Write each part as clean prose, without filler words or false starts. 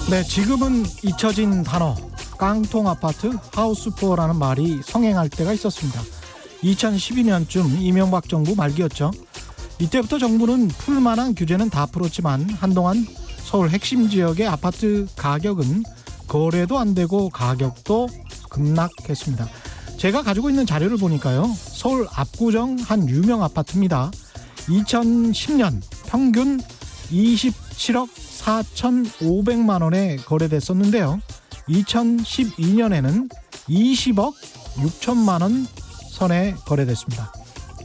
네, 지금은 잊혀진 단어 깡통 아파트 하우스푸어라는 말이 성행할 때가 있었습니다. 2012년쯤 이명박 정부 말기였죠. 이때부터 정부는 풀만한 규제는 다 풀었지만 한동안 서울 핵심 지역의 아파트 가격은 거래도 안 되고 가격도 급락했습니다. 제가 가지고 있는 자료를 보니까요, 서울 압구정 한 유명 아파트입니다. 2010년 평균 27억 4,500만 원에 거래됐었는데요. 2012년에는 20억 6천만 원 선에 거래됐습니다.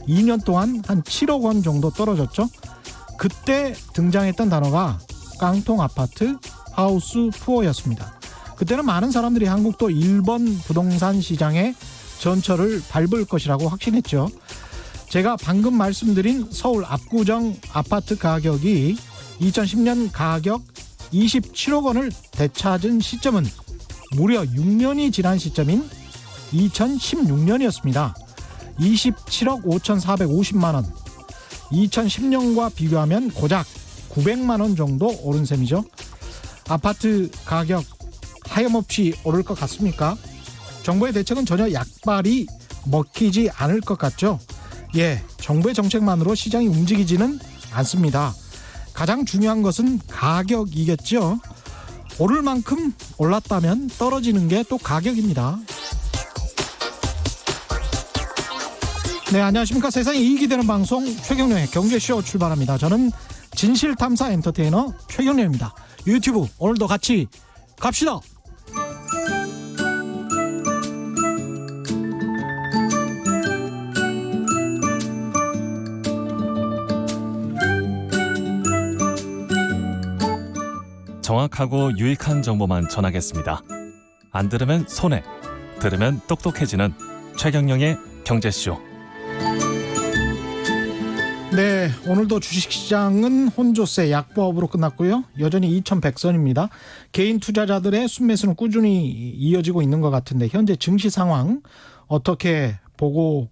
2년 동안 한 7억 원 정도 떨어졌죠. 그때 등장했던 단어가 깡통 아파트 하우스 푸어였습니다. 그때는 많은 사람들이 한국도 일본 부동산 시장의 전철을 밟을 것이라고 확신했죠. 제가 방금 말씀드린 서울 압구정 아파트 가격이 2010년 가격 27억 원을 되찾은 시점은 무려 6년이 지난 시점인 2016년이었습니다. 27억 5,450만 원. 2010년과 비교하면 고작 900만 원 정도 오른 셈이죠. 아파트 가격 하염없이 오를 것 같습니까? 정부의 대책은 전혀 약발이 먹히지 않을 것 같죠. 예, 정부의 정책만으로 시장이 움직이지는 않습니다. 가장 중요한 것은 가격이겠죠. 오를 만큼 올랐다면 떨어지는 게 또 가격입니다. 네, 안녕하십니까. 세상에 이익이 되는 방송 최경련의 경제쇼 출발합니다. 저는 진실탐사 엔터테이너 최경련입니다. 유튜브 오늘도 같이 갑시다. 정확하고 유익한 정보만 전하겠습니다. 안 들으면 손해, 들으면 똑똑해지는 최경영의 경제쇼. 네, 오늘도 주식시장은 혼조세 약보합으로 끝났고요. 여전히 2100선입니다. 개인 투자자들의 순매수는 꾸준히 이어지고 있는 것 같은데 현재 증시 상황 어떻게 보고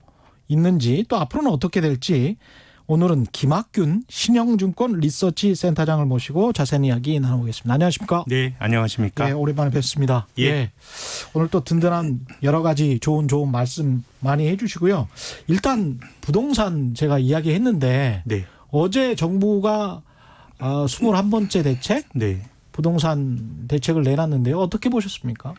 있는지, 또 앞으로는 어떻게 될지 오늘은 김학균 신영증권 리서치 센터장을 모시고 자세한 이야기 나눠보겠습니다. 안녕하십니까? 네, 안녕하십니까? 네, 오랜만에 뵙습니다. 예. 네, 오늘 또 든든한 여러 가지 좋은 말씀 많이 해주시고요. 일단 부동산 제가 이야기했는데 네. 어제 정부가 21번째 대책 네. 부동산 대책을 내놨는데요. 어떻게 보셨습니까?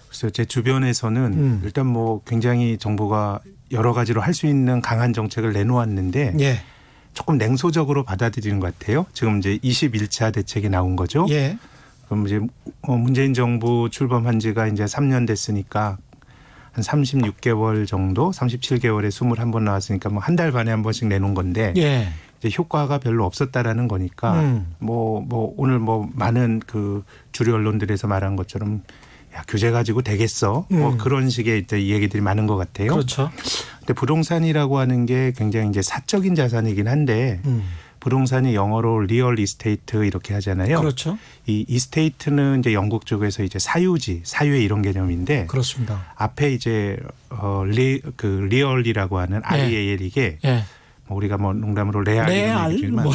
그래서 제 주변에서는 일단 뭐 굉장히 정부가 여러 가지로 할 수 있는 강한 정책을 내놓았는데 예. 조금 냉소적으로 받아들이는 것 같아요. 지금 이제 21차 대책이 나온 거죠. 예. 그럼 이제 문재인 정부 출범한 지가 이제 3년 됐으니까 한 36개월 정도, 37개월에 21번 나왔으니까 뭐 한 달 반에 한 번씩 내놓은 건데 예. 이제 효과가 별로 없었다라는 거니까 뭐 오늘 뭐 많은 그 주류 언론들에서 말한 것처럼 야, 규제 가지고 되겠어? 뭐 그런 식의 이제 얘기들이 많은 것 같아요. 그렇죠. 근데 부동산이라고 하는 게 굉장히 이제 사적인 자산이긴 한데 부동산이 영어로 리얼 이스테이트 이렇게 하잖아요. 그렇죠. 이 이스테이트는 이제 영국 쪽에서 이제 사유지, 사유의 이런 개념인데 그렇습니다. 앞에 이제 리얼이라고 하는 REAL 이게 예. 뭐 우리가 뭐 농담으로 레알 레알? 얘기지만 뭐.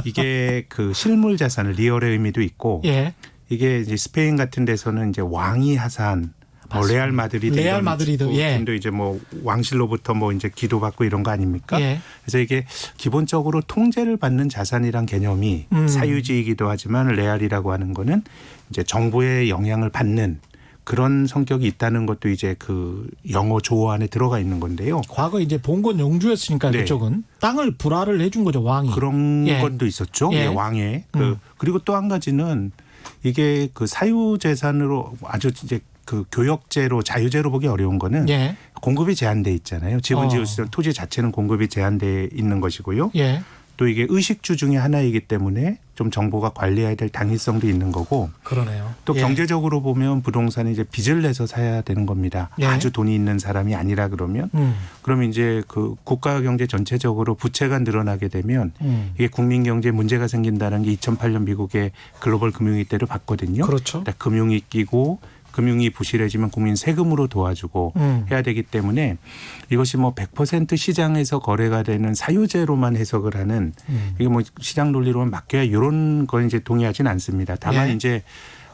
이게 그 실물 자산을 리얼의 의미도 있고 예. 이게 이제 스페인 같은 데서는 이제 왕이 하산, 뭐 레알 마드리드, 레알 마드리드, 예. 팀도 이제 뭐 왕실로부터 뭐 이제 기도받고 이런 거 아닙니까? 예. 그래서 이게 기본적으로 통제를 받는 자산이란 개념이 사유지이기도 하지만 레알이라고 하는 거는 이제 정부의 영향을 받는 그런 성격이 있다는 것도 이제 그 영어 조어 안에 들어가 있는 건데요. 과거 이제 봉건 영주였으니까 네. 그쪽은 땅을 불화를 해준 거죠, 왕이. 그런 예. 것도 있었죠. 예. 예, 왕의. 그리고 또 한 가지는 이게 그 사유 재산으로 아주 이제 그 교역제로 자유제로 보기 어려운 거는 예. 공급이 제한돼 있잖아요. 지분 지을 수 있는 토지 자체는 공급이 제한돼 있는 것이고요. 예. 또 이게 의식주 중에 하나이기 때문에 좀 정부가 관리해야 될 당위성도 있는 거고 그러네요. 또 예. 경제적으로 보면 부동산이 이제 빚을 내서 사야 되는 겁니다. 예. 아주 돈이 있는 사람이 아니라 그러면 그러면 이제 그 국가 경제 전체적으로 부채가 늘어나게 되면 이게 국민 경제에 문제가 생긴다는 게 2008년 미국의 글로벌 금융위 때를 봤거든요. 그렇죠. 금융이 끼고 금융이 부실해지면 국민 세금으로 도와주고 해야 되기 때문에 이것이 뭐 100% 시장에서 거래가 되는 사유제로만 해석을 하는 이게 뭐 시장 논리로만 맡겨야 이런 건 이제 동의하지는 않습니다. 다만 예. 이제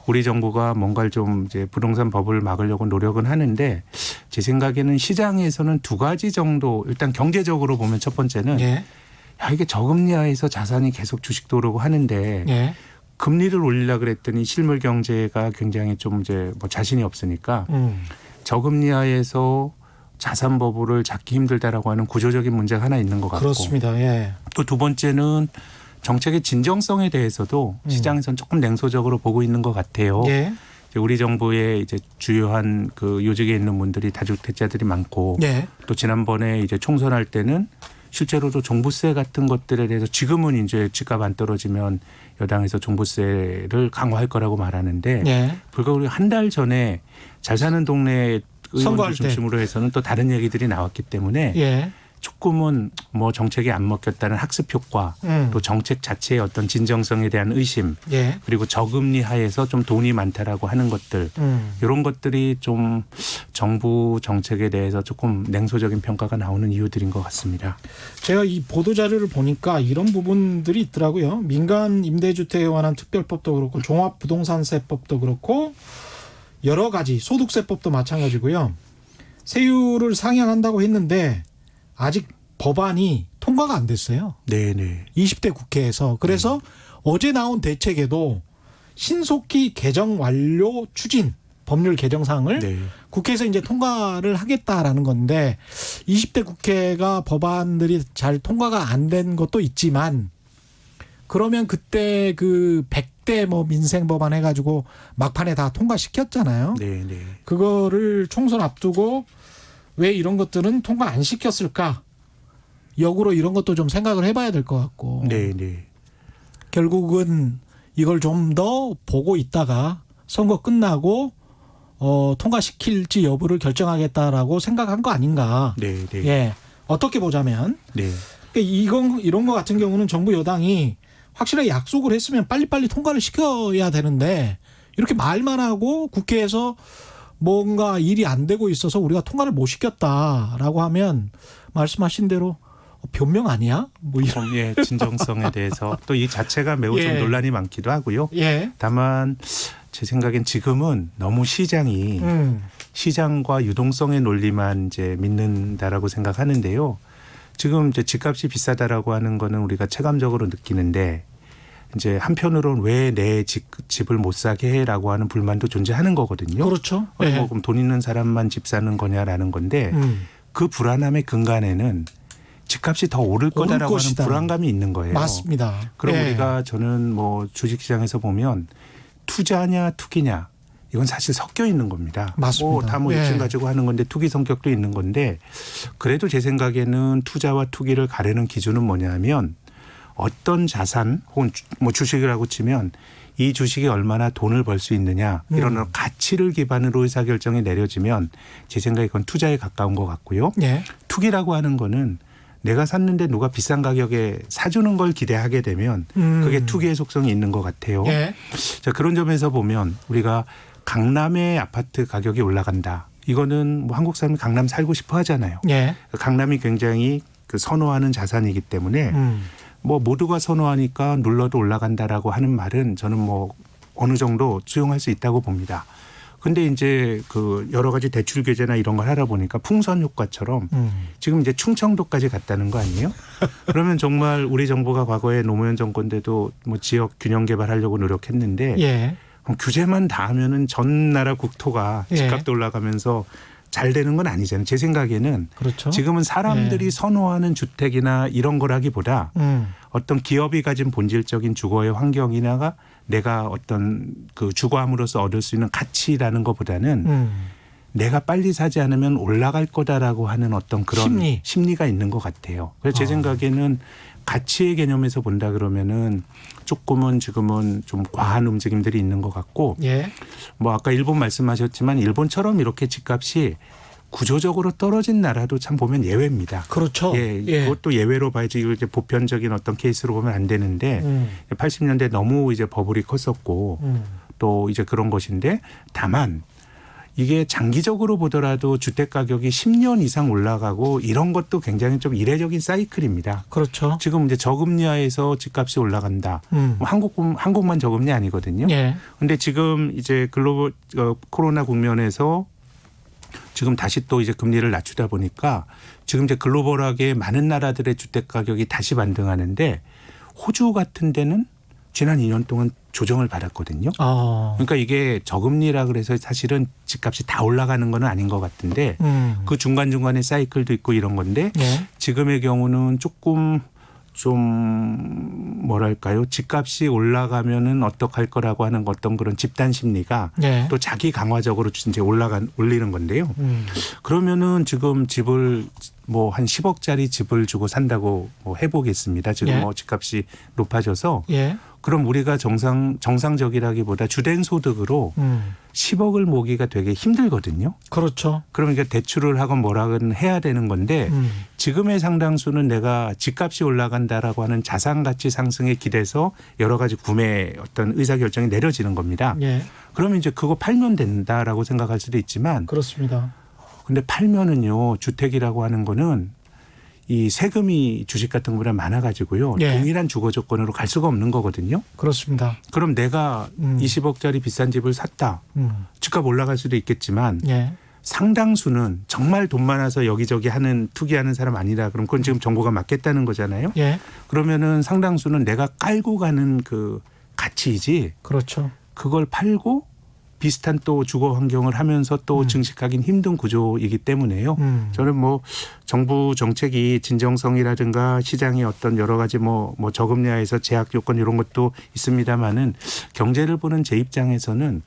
우리 정부가 뭔가를 좀 이제 부동산 법을 막으려고 노력은 하는데 제 생각에는 시장에서는 두 가지 정도 일단 경제적으로 보면 첫 번째는 예. 야, 이게 저금리하에서 자산이 계속 주식도 오르고 하는데 예. 금리를 올리려고 그랬더니 실물 경제가 굉장히 좀 이제 뭐 자신이 없으니까 저금리하에서 자산 버블을 잡기 힘들다라고 하는 구조적인 문제가 하나 있는 것 같고 그렇습니다. 예. 또 두 번째는 정책의 진정성에 대해서도 시장에서는 조금 냉소적으로 보고 있는 것 같아요. 예. 우리 정부의 이제 주요한 그 요직에 있는 분들이 다주택자들이 많고 예. 또 지난번에 이제 총선할 때는 실제로도 종부세 같은 것들에 대해서 지금은 이제 집값 안 떨어지면 여당에서 종부세를 강화할 거라고 말하는데 예. 불과 한 달 전에 잘 사는 동네 선거할 의원들 중심으로 해서는 또 다른 얘기들이 나왔기 때문에 예. 조금은 뭐 정책에 안 먹혔다는 학습 효과 또 정책 자체의 어떤 진정성에 대한 의심 예. 그리고 저금리 하에서 좀 돈이 많다라고 하는 것들 이런 것들이 좀 정부 정책에 대해서 조금 냉소적인 평가가 나오는 이유들인 것 같습니다. 제가 이 보도 자료를 보니까 이런 부분들이 있더라고요. 민간 임대주택에 관한 특별법도 그렇고 종합부동산세법도 그렇고 여러 가지 소득세법도 마찬가지고요. 세율을 상향한다고 했는데 아직 법안이 통과가 안 됐어요. 네네. 20대 국회에서. 그래서 어제 나온 대책에도 신속히 개정 완료 추진 법률 개정사항을 네. 국회에서 이제 통과를 하겠다라는 건데 20대 국회가 법안들이 잘 통과가 안 된 것도 있지만 그러면 그때 그 100대 뭐 민생 법안 해가지고 막판에 다 통과시켰잖아요. 네네. 그거를 총선 앞두고 왜 이런 것들은 통과 안 시켰을까? 역으로 이런 것도 좀 생각을 해봐야 될 것 같고. 네네. 결국은 이걸 좀 더 보고 있다가 선거 끝나고 통과시킬지 여부를 결정하겠다라고 생각한 거 아닌가. 네네. 예. 어떻게 보자면. 네. 그러니까 이런 거 같은 경우는 정부 여당이 확실하게 약속을 했으면 빨리빨리 통과를 시켜야 되는데 이렇게 말만 하고 국회에서 뭔가 일이 안 되고 있어서 우리가 통과를 못 시켰다라고 하면 말씀하신 대로 변명 아니야? 뭐 이런. 예, 진정성에 대해서 또 이 자체가 매우 좀 예. 논란이 많기도 하고요. 예. 다만 제 생각엔 지금은 너무 시장이 시장과 유동성의 논리만 이제 믿는다라고 생각하는데요. 지금 이제 집값이 비싸다라고 하는 거는 우리가 체감적으로 느끼는데 이제 한편으로는 왜 내 집을 못 사게 해라고 하는 불만도 존재하는 거거든요. 그렇죠. 뭐 예. 그럼 돈 있는 사람만 집 사는 거냐라는 건데 그 불안함의 근간에는 집값이 더 오를 거다라고 하는 것이다. 불안감이 있는 거예요. 맞습니다. 그럼 예. 우리가 저는 뭐 주식시장에서 보면 투자냐 투기냐 이건 사실 섞여 있는 겁니다. 맞습니다. 다 뭐 예. 욕심 가지고 하는 건데 투기 성격도 있는 건데 그래도 제 생각에는 투자와 투기를 가르는 기준은 뭐냐면 어떤 자산 혹은 뭐 주식이라고 치면 이 주식이 얼마나 돈을 벌 수 있느냐 이런 가치를 기반으로 의사결정이 내려지면 제 생각에 그건 투자에 가까운 것 같고요. 예. 투기라고 하는 거는 내가 샀는데 누가 비싼 가격에 사주는 걸 기대하게 되면 그게 투기의 속성이 있는 것 같아요. 예. 자, 그런 점에서 보면 우리가 강남의 아파트 가격이 올라간다. 이거는 뭐 한국 사람이 강남 살고 싶어 하잖아요. 예. 강남이 굉장히 그 선호하는 자산이기 때문에 뭐 모두가 선호하니까 눌러도 올라간다라고 하는 말은 저는 뭐 어느 정도 수용할 수 있다고 봅니다. 근데 이제 그 여러 가지 대출 규제나 이런 걸 하다 보니까 풍선 효과처럼 지금 이제 충청도까지 갔다는 거 아니에요? 그러면 정말 우리 정부가 과거에 노무현 정권 때도 뭐 지역 균형 개발하려고 노력했는데 예. 규제만 다 하면은 전 나라 국토가 예. 집값도 올라가면서 잘 되는 건 아니잖아요. 제 생각에는 그렇죠. 지금은 사람들이 예. 선호하는 주택이나 이런 거라기보다 어떤 기업이 가진 본질적인 주거의 환경이나가 내가 어떤 그 주거함으로써 얻을 수 있는 가치라는 것보다는 내가 빨리 사지 않으면 올라갈 거다라고 하는 어떤 그런 심리가 있는 것 같아요. 그래서 제 생각에는 가치의 개념에서 본다 그러면은 조금은 지금은 좀 과한 움직임들이 있는 것 같고 예. 뭐 아까 일본 말씀하셨지만 일본처럼 이렇게 집값이 구조적으로 떨어진 나라도 참 보면 예외입니다. 그렇죠. 예, 그것도 예외로 봐야지 이걸 이제 보편적인 어떤 케이스로 보면 안 되는데 80년대 너무 이제 버블이 컸었고 또 이제 그런 것인데 다만 이게 장기적으로 보더라도 주택 가격이 10년 이상 올라가고 이런 것도 굉장히 좀 이례적인 사이클입니다. 그렇죠. 지금 이제 저금리하에서 집값이 올라간다. 뭐 한국만 저금리 아니거든요. 예. 근데 지금 이제 글로벌 코로나 국면에서 지금 다시 또 이제 금리를 낮추다 보니까 지금 이제 글로벌하게 많은 나라들의 주택 가격이 다시 반등하는데 호주 같은 데는 지난 2년 동안 조정을 받았거든요. 그러니까 이게 저금리라 그래서 사실은 집값이 다 올라가는 건 아닌 것 같은데 그 중간중간에 사이클도 있고 이런 건데 예. 지금의 경우는 조금 좀 뭐랄까요. 집값이 올라가면은 어떡할 거라고 하는 어떤 그런 집단 심리가 예. 또 자기 강화적으로 이제 올리는 건데요. 그러면은 지금 집을 뭐 한 10억짜리 집을 주고 산다고 뭐 해보겠습니다. 지금 예. 뭐 집값이 높아져서 예. 그럼 우리가 정상적이라기보다 주된 소득으로 10억을 모기가 되게 힘들거든요. 그렇죠. 그러니까 대출을 하건 뭐라건 해야 되는 건데 지금의 상당수는 내가 집값이 올라간다라고 하는 자산 가치 상승에 기대서 여러 가지 구매 어떤 의사결정이 내려지는 겁니다. 예. 그러면 이제 그거 팔면 된다라고 생각할 수도 있지만 그렇습니다. 근데 팔면은요 주택이라고 하는 거는 이 세금이 주식 같은 거보다 많아가지고요. 예. 동일한 주거 조건으로 갈 수가 없는 거거든요. 그렇습니다. 그럼 내가 20억짜리 비싼 집을 샀다. 집값 올라갈 수도 있겠지만 예. 상당수는 정말 돈 많아서 여기저기 투기하는 사람 아니라 그럼 그건 지금 정부가 막겠다는 거잖아요. 예. 그러면은 상당수는 내가 깔고 가는 그 가치이지 그렇죠. 그걸 팔고 비슷한 또 주거 환경을 하면서 또 증식하기는 힘든 구조이기 때문에요. 저는 뭐 정부 정책이 진정성이라든가 시장의 어떤 여러 가지 뭐 저금리하에서 제약 요건 이런 것도 있습니다만은 경제를 보는 제 입장에서는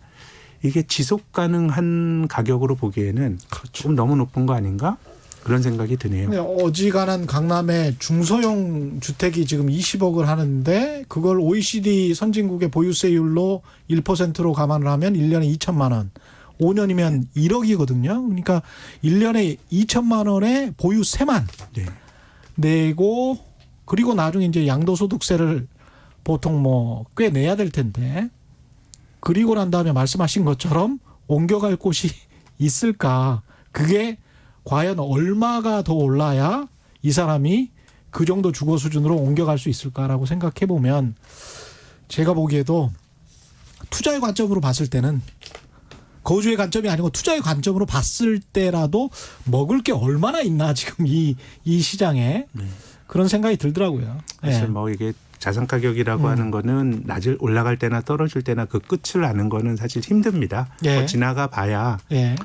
이게 지속 가능한 가격으로 보기에는 그렇죠. 조금 너무 높은 거 아닌가? 그런 생각이 드네요. 어지간한 강남의 중소형 주택이 지금 20억을 하는데 그걸 OECD 선진국의 보유세율로 1%로 감안을 하면 1년에 2천만 원. 5년이면 1억이거든요. 그러니까 1년에 2천만 원의 보유세만 네. 내고 그리고 나중에 이제 양도소득세를 보통 뭐 꽤 내야 될 텐데 그리고 난 다음에 말씀하신 것처럼 옮겨갈 곳이 있을까? 그게 과연 얼마가 더 올라야 이 사람이 그 정도 주거 수준으로 옮겨갈 수 있을까라고 생각해 보면 제가 보기에도 투자의 관점으로 봤을 때는 거주의 관점이 아니고 투자의 관점으로 봤을 때라도 먹을 게 얼마나 있나 지금 이 시장에 그런 생각이 들더라고요. 사실 예. 뭐 이게 자산 가격이라고 하는 거는 올라갈 때나 떨어질 때나 그 끝을 아는 거는 사실 힘듭니다. 예. 지나가 봐야 예.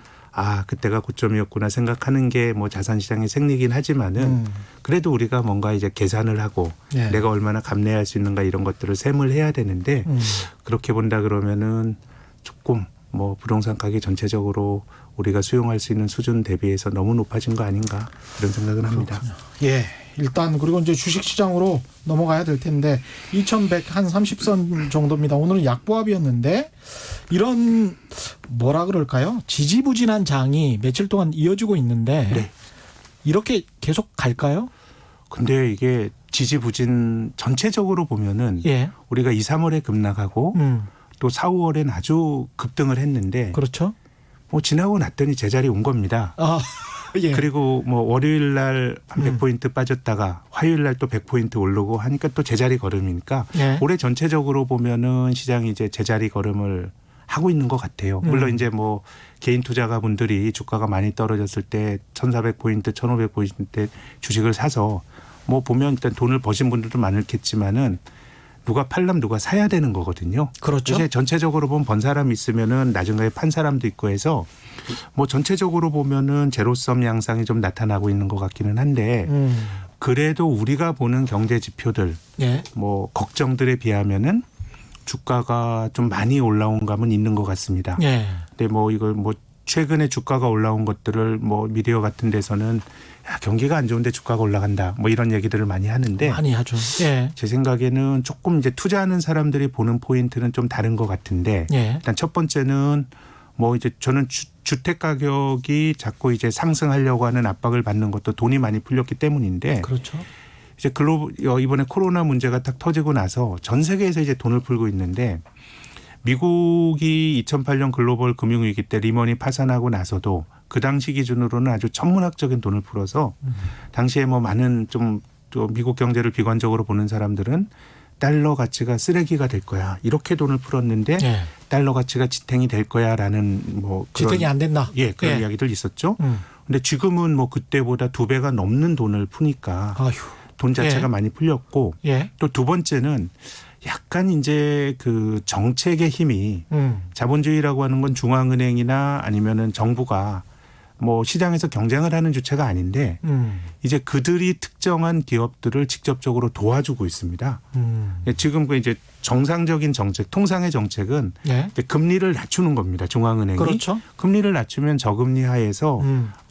그때가 고점이었구나 생각하는 게 뭐 자산 시장의 생리긴 하지만은 그래도 우리가 뭔가 이제 계산을 하고 예. 내가 얼마나 감내할 수 있는가 이런 것들을 셈을 해야 되는데 그렇게 본다 그러면은 조금 뭐 부동산 가격 전체적으로 우리가 수용할 수 있는 수준 대비해서 너무 높아진 거 아닌가 그런 생각을 합니다. 예. 일단 그리고 이제 주식시장으로 넘어가야 될 텐데 2100 한 30선 정도입니다. 오늘은 약보합이었는데 이런 뭐라 그럴까요? 지지부진한 장이 며칠 동안 이어지고 있는데 네. 이렇게 계속 갈까요? 근데 이게 지지부진 전체적으로 보면은 예. 우리가 2, 3월에 급락하고 또 4, 5월엔 아주 급등을 했는데 그렇죠. 뭐 지나고 났더니 제자리 온 겁니다. 예. 그리고 뭐 월요일 날 한 100포인트 빠졌다가 화요일 날 또 100포인트 오르고 하니까 또 제자리 걸음이니까 예. 올해 전체적으로 보면은 시장이 이제 제자리 걸음을 하고 있는 것 같아요. 물론 이제 뭐 개인 투자가 분들이 주가가 많이 떨어졌을 때 1,400포인트, 1,500포인트 주식을 사서 뭐 보면 일단 돈을 버신 분들도 많겠지만은 누가 팔려면 누가 사야 되는 거거든요. 그렇죠. 이제 전체적으로 보면 번 사람이 있으면은 나중에 판 사람도 있고 해서 뭐 전체적으로 보면은 제로섬 양상이 좀 나타나고 있는 것 같기는 한데 그래도 우리가 보는 경제 지표들 예. 뭐 걱정들에 비하면은 주가가 좀 많이 올라온 감은 있는 것 같습니다. 예. 근데 뭐 이걸 뭐 최근에 주가가 올라온 것들을 뭐 미디어 같은 데서는 야, 경기가 안 좋은데 주가가 올라간다 뭐 이런 얘기들을 많이 하는데 많이 하죠. 예. 제 생각에는 조금 이제 투자하는 사람들이 보는 포인트는 좀 다른 것 같은데 예. 일단 첫 번째는 뭐 이제 저는 주택 가격이 자꾸 이제 상승하려고 하는 압박을 받는 것도 돈이 많이 풀렸기 때문인데 그렇죠. 이제 이번에 코로나 문제가 딱 터지고 나서 전 세계에서 이제 돈을 풀고 있는데 미국이 2008년 글로벌 금융위기 때 리먼이 파산하고 나서도 그 당시 기준으로는 아주 천문학적인 돈을 풀어서 당시에 뭐 많은 좀 미국 경제를 비관적으로 보는 사람들은 달러 가치가 쓰레기가 될 거야. 이렇게 돈을 풀었는데 예. 달러 가치가 지탱이 될 거야라는 뭐 그런 지탱이 안 된다. 예, 그런 예. 이야기들 있었죠. 근데 지금은 뭐 그때보다 2배가 넘는 돈을 푸니까 아휴. 돈 자체가 예. 많이 풀렸고 예. 또 두 번째는 약간 이제 그 정책의 힘이 자본주의라고 하는 건 중앙은행이나 아니면은 정부가 뭐 시장에서 경쟁을 하는 주체가 아닌데 이제 그들이 특정한 기업들을 직접적으로 도와주고 있습니다. 지금 그 이제 정상적인 정책, 통상의 정책은 예. 이제 금리를 낮추는 겁니다. 중앙은행이. 그렇죠. 금리를 낮추면 저금리 하에서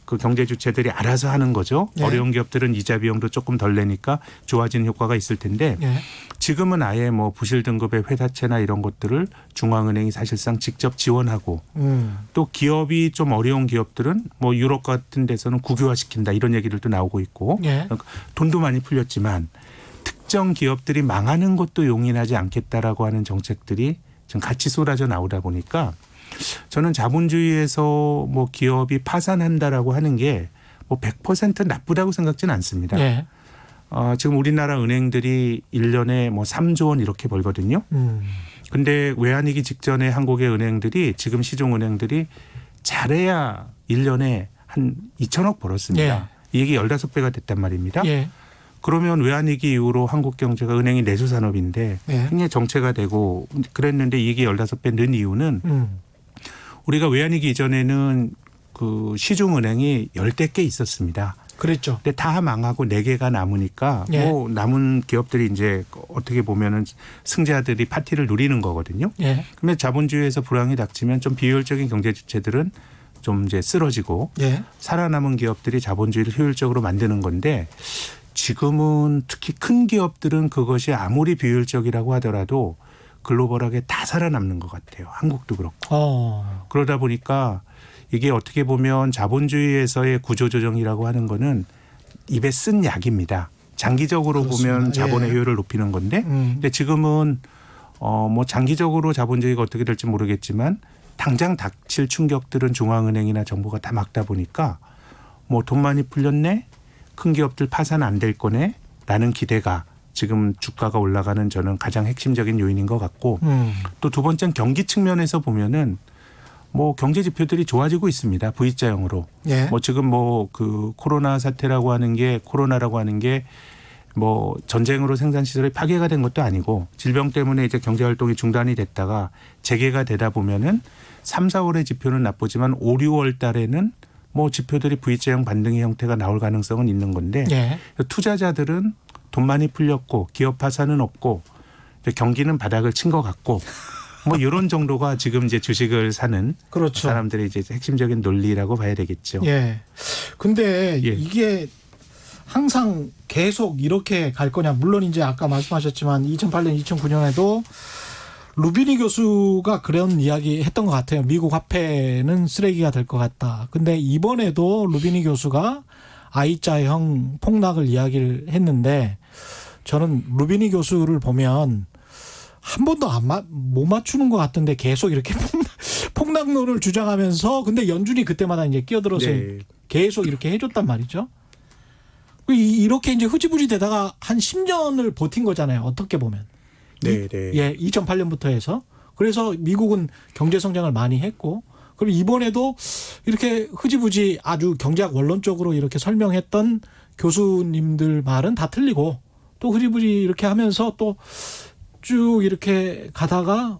그 경제 주체들이 알아서 하는 거죠. 예. 어려운 기업들은 이자 비용도 조금 덜 내니까 좋아지는 효과가 있을 텐데 예. 지금은 아예 뭐 부실 등급의 회사채나 이런 것들을 중앙은행이 사실상 직접 지원하고 또 기업이 좀 어려운 기업들은 뭐 유럽 같은 데서는 국유화시킨다 이런 얘기들도 나오고 있고 예. 그러니까 돈도 많이 풀렸지만 특정 기업들이 망하는 것도 용인하지 않겠다라고 하는 정책들이 지금 같이 쏟아져 나오다 보니까 저는 자본주의에서 뭐 기업이 파산한다라고 하는 게 뭐 100% 나쁘다고 생각지는 않습니다. 예. 지금 우리나라 은행들이 1년에 뭐 3조 원 이렇게 벌거든요. 근데 외환위기 직전에 한국의 은행들이 지금 시중은행들이 잘해야 1년에 한 2천억 벌었습니다. 이 얘기 15배가 됐단 말입니다. 예. 그러면 외환위기 이후로 한국 경제가 은행이 내수산업인데 예. 굉장히 정체가 되고 그랬는데 이게 15배 는 이유는 우리가 외환위기 이전에는 그 시중은행이 10대 개 있었습니다. 그랬죠. 근데 다 망하고 4개가 남으니까 예. 뭐 남은 기업들이 이제 어떻게 보면은 승자들이 파티를 누리는 거거든요. 예. 그러면 자본주의에서 불황이 닥치면 좀 비효율적인 경제 주체들은 좀 이제 쓰러지고 예. 살아남은 기업들이 자본주의를 효율적으로 만드는 건데 지금은 특히 큰 기업들은 그것이 아무리 비효율적이라고 하더라도 글로벌하게 다 살아남는 것 같아요. 한국도 그렇고. 그러다 보니까 이게 어떻게 보면 자본주의에서의 구조조정이라고 하는 거는 입에 쓴 약입니다. 장기적으로 그렇습니다. 보면 자본의 예. 효율을 높이는 건데 근데 지금은 뭐 장기적으로 자본주의가 어떻게 될지 모르겠지만 당장 닥칠 충격들은 중앙은행이나 정부가 다 막다 보니까 뭐 돈 많이 풀렸네? 큰 기업들 파산 안 될 거네? 라는 기대가 지금 주가가 올라가는 저는 가장 핵심적인 요인인 것 같고 또 두 번째는 경기 측면에서 보면은 뭐 경제 지표들이 좋아지고 있습니다. V자형으로. 예. 뭐 지금 뭐 그 코로나라고 하는 게 뭐 전쟁으로 생산 시설이 파괴가 된 것도 아니고 질병 때문에 이제 경제 활동이 중단이 됐다가 재개가 되다 보면은 3, 4월의 지표는 나쁘지만 5, 6월 달에는 뭐 지표들이 V자형 반등의 형태가 나올 가능성은 있는 건데 예. 투자자들은 돈 많이 풀렸고 기업 파산은 없고 경기는 바닥을 친 것 같고 뭐 이런 정도가 지금 이제 주식을 사는 그렇죠. 사람들의 이제 핵심적인 논리라고 봐야 되겠죠. 예. 근데 예. 이게 항상 계속 이렇게 갈 거냐. 물론 이제 아까 말씀하셨지만 2008년, 2009년에도 루비니 교수가 그런 이야기 했던 것 같아요. 미국 화폐는 쓰레기가 될 것 같다. 근데 이번에도 루비니 교수가 I자형 폭락을 이야기를 했는데 저는 루비니 교수를 보면 한 번도 못 맞추는 것 같은데 계속 이렇게 폭락론을 주장하면서 근데 연준이 그때마다 이제 끼어들어서 네. 계속 이렇게 해줬단 말이죠. 이렇게 이제 흐지부지 되다가 한 10년을 버틴 거잖아요. 어떻게 보면. 네. 예, 2008년부터 해서. 그래서 미국은 경제 성장을 많이 했고 그럼 이번에도 이렇게 흐지부지 아주 경제학 원론적으로 이렇게 설명했던 교수님들 말은 다 틀리고 또 흐지부지 이렇게 하면서 또 쭉 이렇게 가다가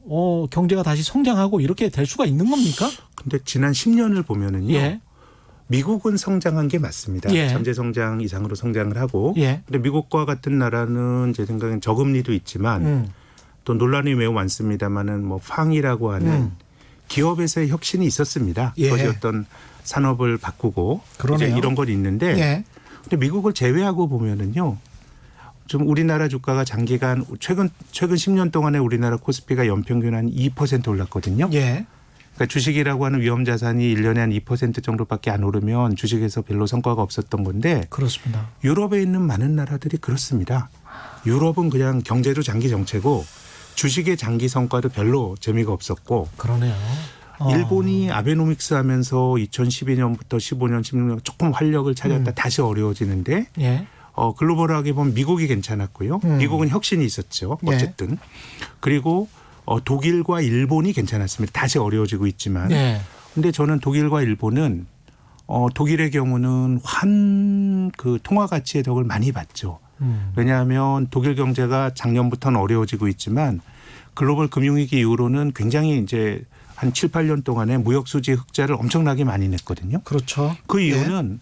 경제가 다시 성장하고 이렇게 될 수가 있는 겁니까? 근데 지난 10년을 보면은요. 예. 미국은 성장한 게 맞습니다. 예. 잠재 성장 이상으로 성장을 하고. 예. 근데 미국과 같은 나라는 제 생각엔 저금리도 있지만 또 논란이 매우 많습니다만은 뭐 팡이라고 하는 기업에서의 혁신이 있었습니다. 예. 그것이 어떤 산업을 바꾸고 그러네요. 이제 이런 건 있는데 예. 근데 미국을 제외하고 보면은요. 좀 우리나라 주가가 장기간 최근 10년 동안에 우리나라 코스피가 연평균 한 2% 올랐거든요. 예. 그러니까 주식이라고 하는 위험 자산이 1년에 한 2% 정도밖에 안 오르면 주식에서 별로 성과가 없었던 건데 그렇습니다. 유럽에 있는 많은 나라들이 그렇습니다. 유럽은 그냥 경제도 장기 정체고 주식의 장기 성과도 별로 재미가 없었고 그러네요. 일본이 아베노믹스 하면서 2012년부터 15년, 16년 조금 활력을 찾았다 다시 어려워지는데 예. 글로벌하게 보면 미국이 괜찮았고요. 미국은 혁신이 있었죠. 어쨌든. 그리고 독일과 일본이 괜찮았습니다. 다시 어려워지고 있지만. 예. 근데 저는 독일과 일본은 독일의 경우는 그 통화 가치의 덕을 많이 봤죠. 왜냐하면 독일 경제가 작년부터는 어려워지고 있지만 글로벌 금융위기 이후로는 굉장히 이제 한 7, 8년 동안에 무역 수지 흑자를 엄청나게 많이 냈거든요. 그렇죠. 그 이유는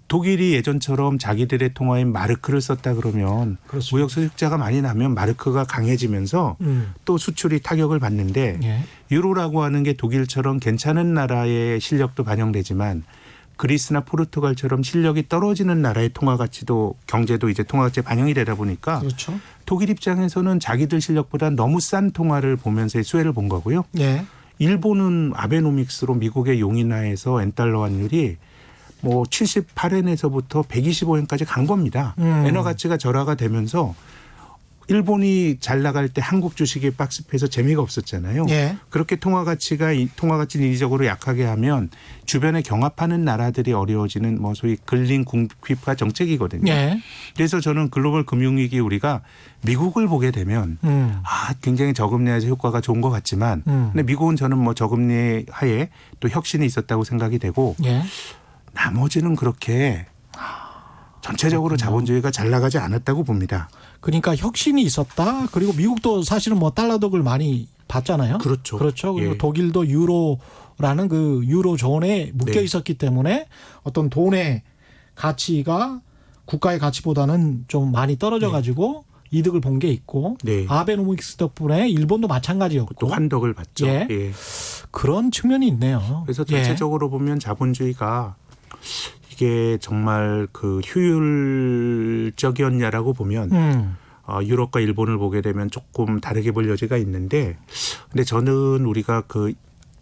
독일이 예전처럼 자기들의 통화인 마르크를 썼다 그러면 그렇습니다. 무역 수지 흑자가 많이 나면 마르크가 강해지면서 또 수출이 타격을 받는데 예. 유로라고 하는 게 독일처럼 괜찮은 나라의 실력도 반영되지만 그리스나 포르투갈처럼 실력이 떨어지는 나라의 통화 가치도 경제도 이제 통화 가치에 반영이 되다 보니까 그렇죠. 독일 입장에서는 자기들 실력보다 너무 싼 통화를 보면서의 수혜를 본 거고요. 예. 일본은 아베노믹스로 미국의 용인화해서 엔달러 환율이 뭐 78엔에서부터 125엔까지 간 겁니다. 엔화 가치가 절하가 되면서 일본이 잘 나갈 때 한국 주식이 박스패해서 재미가 없었잖아요. 예. 그렇게 통화 가치를 인위적으로 약하게 하면 주변에 경합하는 나라들이 어려워지는 뭐 소위 근린 국비화 정책이거든요. 예. 그래서 저는 글로벌 금융위기 우리가 미국을 보게 되면 굉장히 저금리에서 효과가 좋은 것 같지만 근데 미국은 저는 뭐 저금리 하에 또 혁신이 있었다고 생각이 되고 예. 나머지는 그렇게 전체적으로 자본주의가 잘 나가지 않았다고 봅니다. 그러니까 혁신이 있었다. 그리고 미국도 사실은 뭐 달러덕을 많이 봤잖아요. 그렇죠. 그렇죠. 그리고 예. 독일도 유로라는 그 유로존에 묶여 네. 있었기 때문에 어떤 돈의 가치가 국가의 가치보다는 좀 많이 떨어져 가지고 이득을 본 게 있고 네. 아베노믹스 덕분에 일본도 마찬가지였고 또 환덕을 받죠. 예. 예. 그런 측면이 있네요. 그래서 예. 전체적으로 보면 자본주의가 이게 정말 그 효율적이었냐라고 보면 유럽과 일본을 보게 되면 조금 다르게 볼 여지가 있는데 근데 저는 우리가 그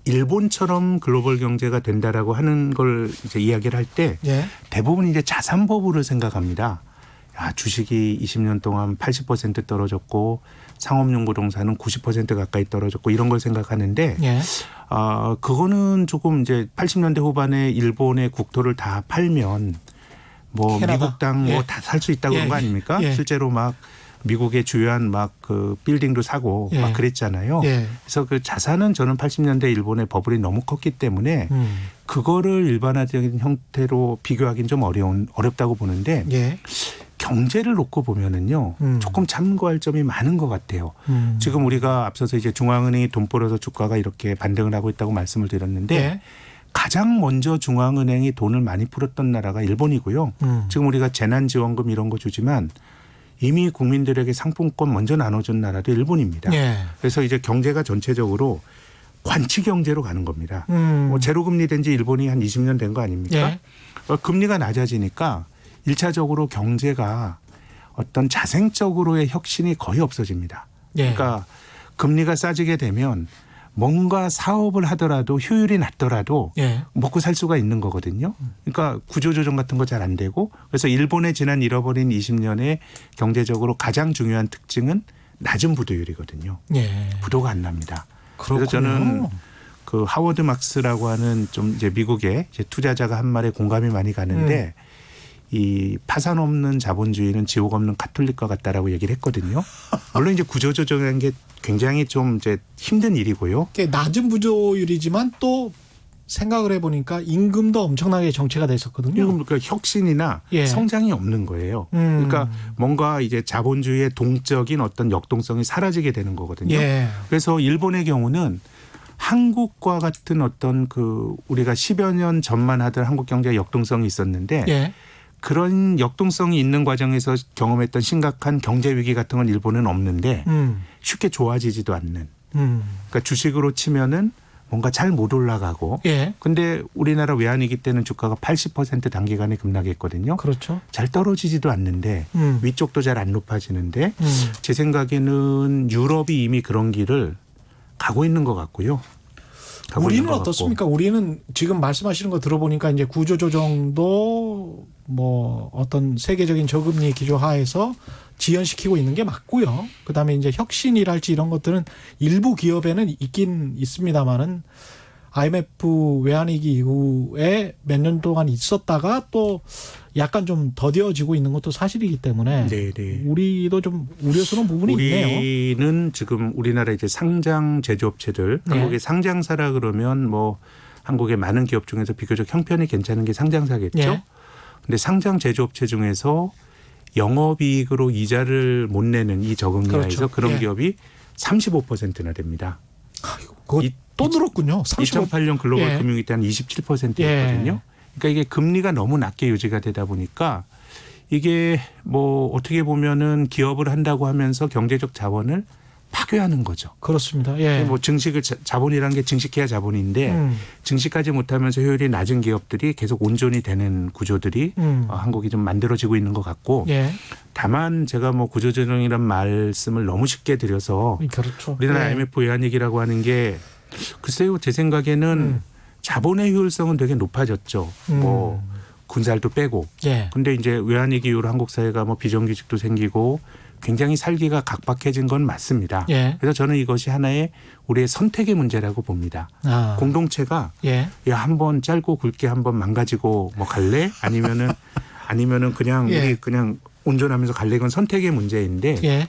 일본처럼 글로벌 경제가 된다라고 하는 걸 이제 이야기를 할 때 예. 대부분 이제 자산 버블을 생각합니다. 야, 주식이 20년 동안 80% 떨어졌고 상업용 부동산은 90% 가까이 떨어졌고 이런 걸 생각하는데 예. 그거는 조금 이제 80년대 후반에 일본의 국토를 다 팔면 뭐 캐나다. 미국 땅 뭐 예. 다 살 수 있다고 예. 그런 거 아닙니까? 예. 실제로 막 미국의 주요한 막 그 빌딩도 사고 예. 막 그랬잖아요. 예. 그래서 그 자산은 저는 80년대 일본의 버블이 너무 컸기 때문에 그거를 일반화적인 형태로 비교하기는 좀 어렵다고 보는데 예. 경제를 놓고 보면은요 조금 참고할 점이 많은 것 같아요. 지금 우리가 앞서서 이제 중앙은행이 돈 벌어서 주가가 이렇게 반등을 하고 있다고 말씀을 드렸는데 예. 가장 먼저 중앙은행이 돈을 많이 풀었던 나라가 일본이고요. 지금 우리가 재난지원금 이런 거 주지만 이미 국민들에게 상품권 먼저 나눠준 나라도 일본입니다. 예. 그래서 이제 경제가 전체적으로 관치 경제로 가는 겁니다. 뭐 제로금리 된 지 일본이 한 20년 된 거 아닙니까? 예. 금리가 낮아지니까 1차적으로 경제가 어떤 자생적으로의 혁신이 거의 없어집니다. 예. 그러니까 금리가 싸지게 되면 뭔가 사업을 하더라도 효율이 낮더라도 예. 먹고 살 수가 있는 거거든요. 그러니까 구조조정 같은 거 잘 안 되고 그래서 일본의 지난 잃어버린 20년의 경제적으로 가장 중요한 특징은 낮은 부도율이거든요. 예. 부도가 안 납니다. 그렇군요. 그래서 저는 그 하워드 막스라고 하는 좀 이제 미국의 이제 투자자가 한 말에 공감이 많이 가는데 이 파산 없는 자본주의는 지옥 없는 가톨릭과 같다라고 얘기를 했거든요. 물론 이제 구조조정이라는 게 굉장히 좀 이제 힘든 일이고요. 낮은 부조율이지만 또 생각을 해보니까 임금도 엄청나게 정체가 됐었거든요. 그러니까 혁신이나 예. 성장이 없는 거예요. 그러니까 뭔가 이제 자본주의의 동적인 어떤 역동성이 사라지게 되는 거거든요. 예. 그래서 일본의 경우는 한국과 같은 어떤 그 우리가 10여 년 전만 하던 한국 경제의 역동성이 있었는데 예. 그런 역동성이 있는 과정에서 경험했던 심각한 경제 위기 같은 건 일본은 없는데 쉽게 좋아지지도 않는. 그러니까 주식으로 치면은 뭔가 잘 못 올라가고. 예. 근데 우리나라 외환위기 때는 주가가 80% 단기간에 급락했거든요. 그렇죠. 잘 떨어지지도 않는데 위쪽도 잘 안 높아지는데 제 생각에는 유럽이 이미 그런 길을 가고 있는 것 같고요. 우리는 어떻습니까? 우리는 지금 말씀하시는 거 들어보니까 이제 구조조정도 뭐 어떤 세계적인 저금리 기조 하에서 지연시키고 있는 게 맞고요. 그다음에 이제 혁신이랄지 이런 것들은 일부 기업에는 있긴 있습니다만은 IMF 외환위기 이후에 몇 년 동안 있었다가 또 약간 좀 더뎌지고 있는 것도 사실이기 때문에 네네. 우리도 좀 우려스러운 부분이 있네요. 우리는 지금 우리나라 이제 상장 제조업체들, 네. 한국의 상장사라 그러면 뭐 한국의 많은 기업 중에서 비교적 형편이 괜찮은 게 상장사겠죠. 네. 근데 상장 제조업체 중에서 영업이익으로 이자를 못 내는 이 저금리하에서 그렇죠. 그런 예. 기업이 35%나 됩니다. 그거 또 늘었군요. 35. 2008년 글로벌 예. 금융위 때 한 27%였거든요. 그러니까 이게 금리가 너무 낮게 유지가 되다 보니까 이게 뭐 어떻게 보면은 기업을 한다고 하면서 경제적 자원을 파괴하는 거죠. 그렇습니다. 예. 뭐 증식을 자본이라는 게 증식해야 자본인데 증식하지 못하면서 효율이 낮은 기업들이 계속 온전히 되는 구조들이 한국이 좀 만들어지고 있는 것 같고 예. 다만 제가 뭐 구조조정이란 말씀을 너무 쉽게 드려서 그렇죠. 우리나라 예. IMF 외환위기라고 하는 게 글쎄요 제 생각에는 자본의 효율성은 되게 높아졌죠. 뭐 군살도 빼고. 예. 근데 이제 외환위기 이후로 한국 사회가 뭐 비정규직도 생기고 굉장히 살기가 각박해진 건 맞습니다. 예. 그래서 저는 이것이 하나의 우리의 선택의 문제라고 봅니다. 아. 공동체가 예. 야 한번 짧고 굵게 한번 망가지고 뭐 갈래? 아니면은 그냥 예. 우리 그냥 온전하면서 갈래? 이건 선택의 문제인데. 예.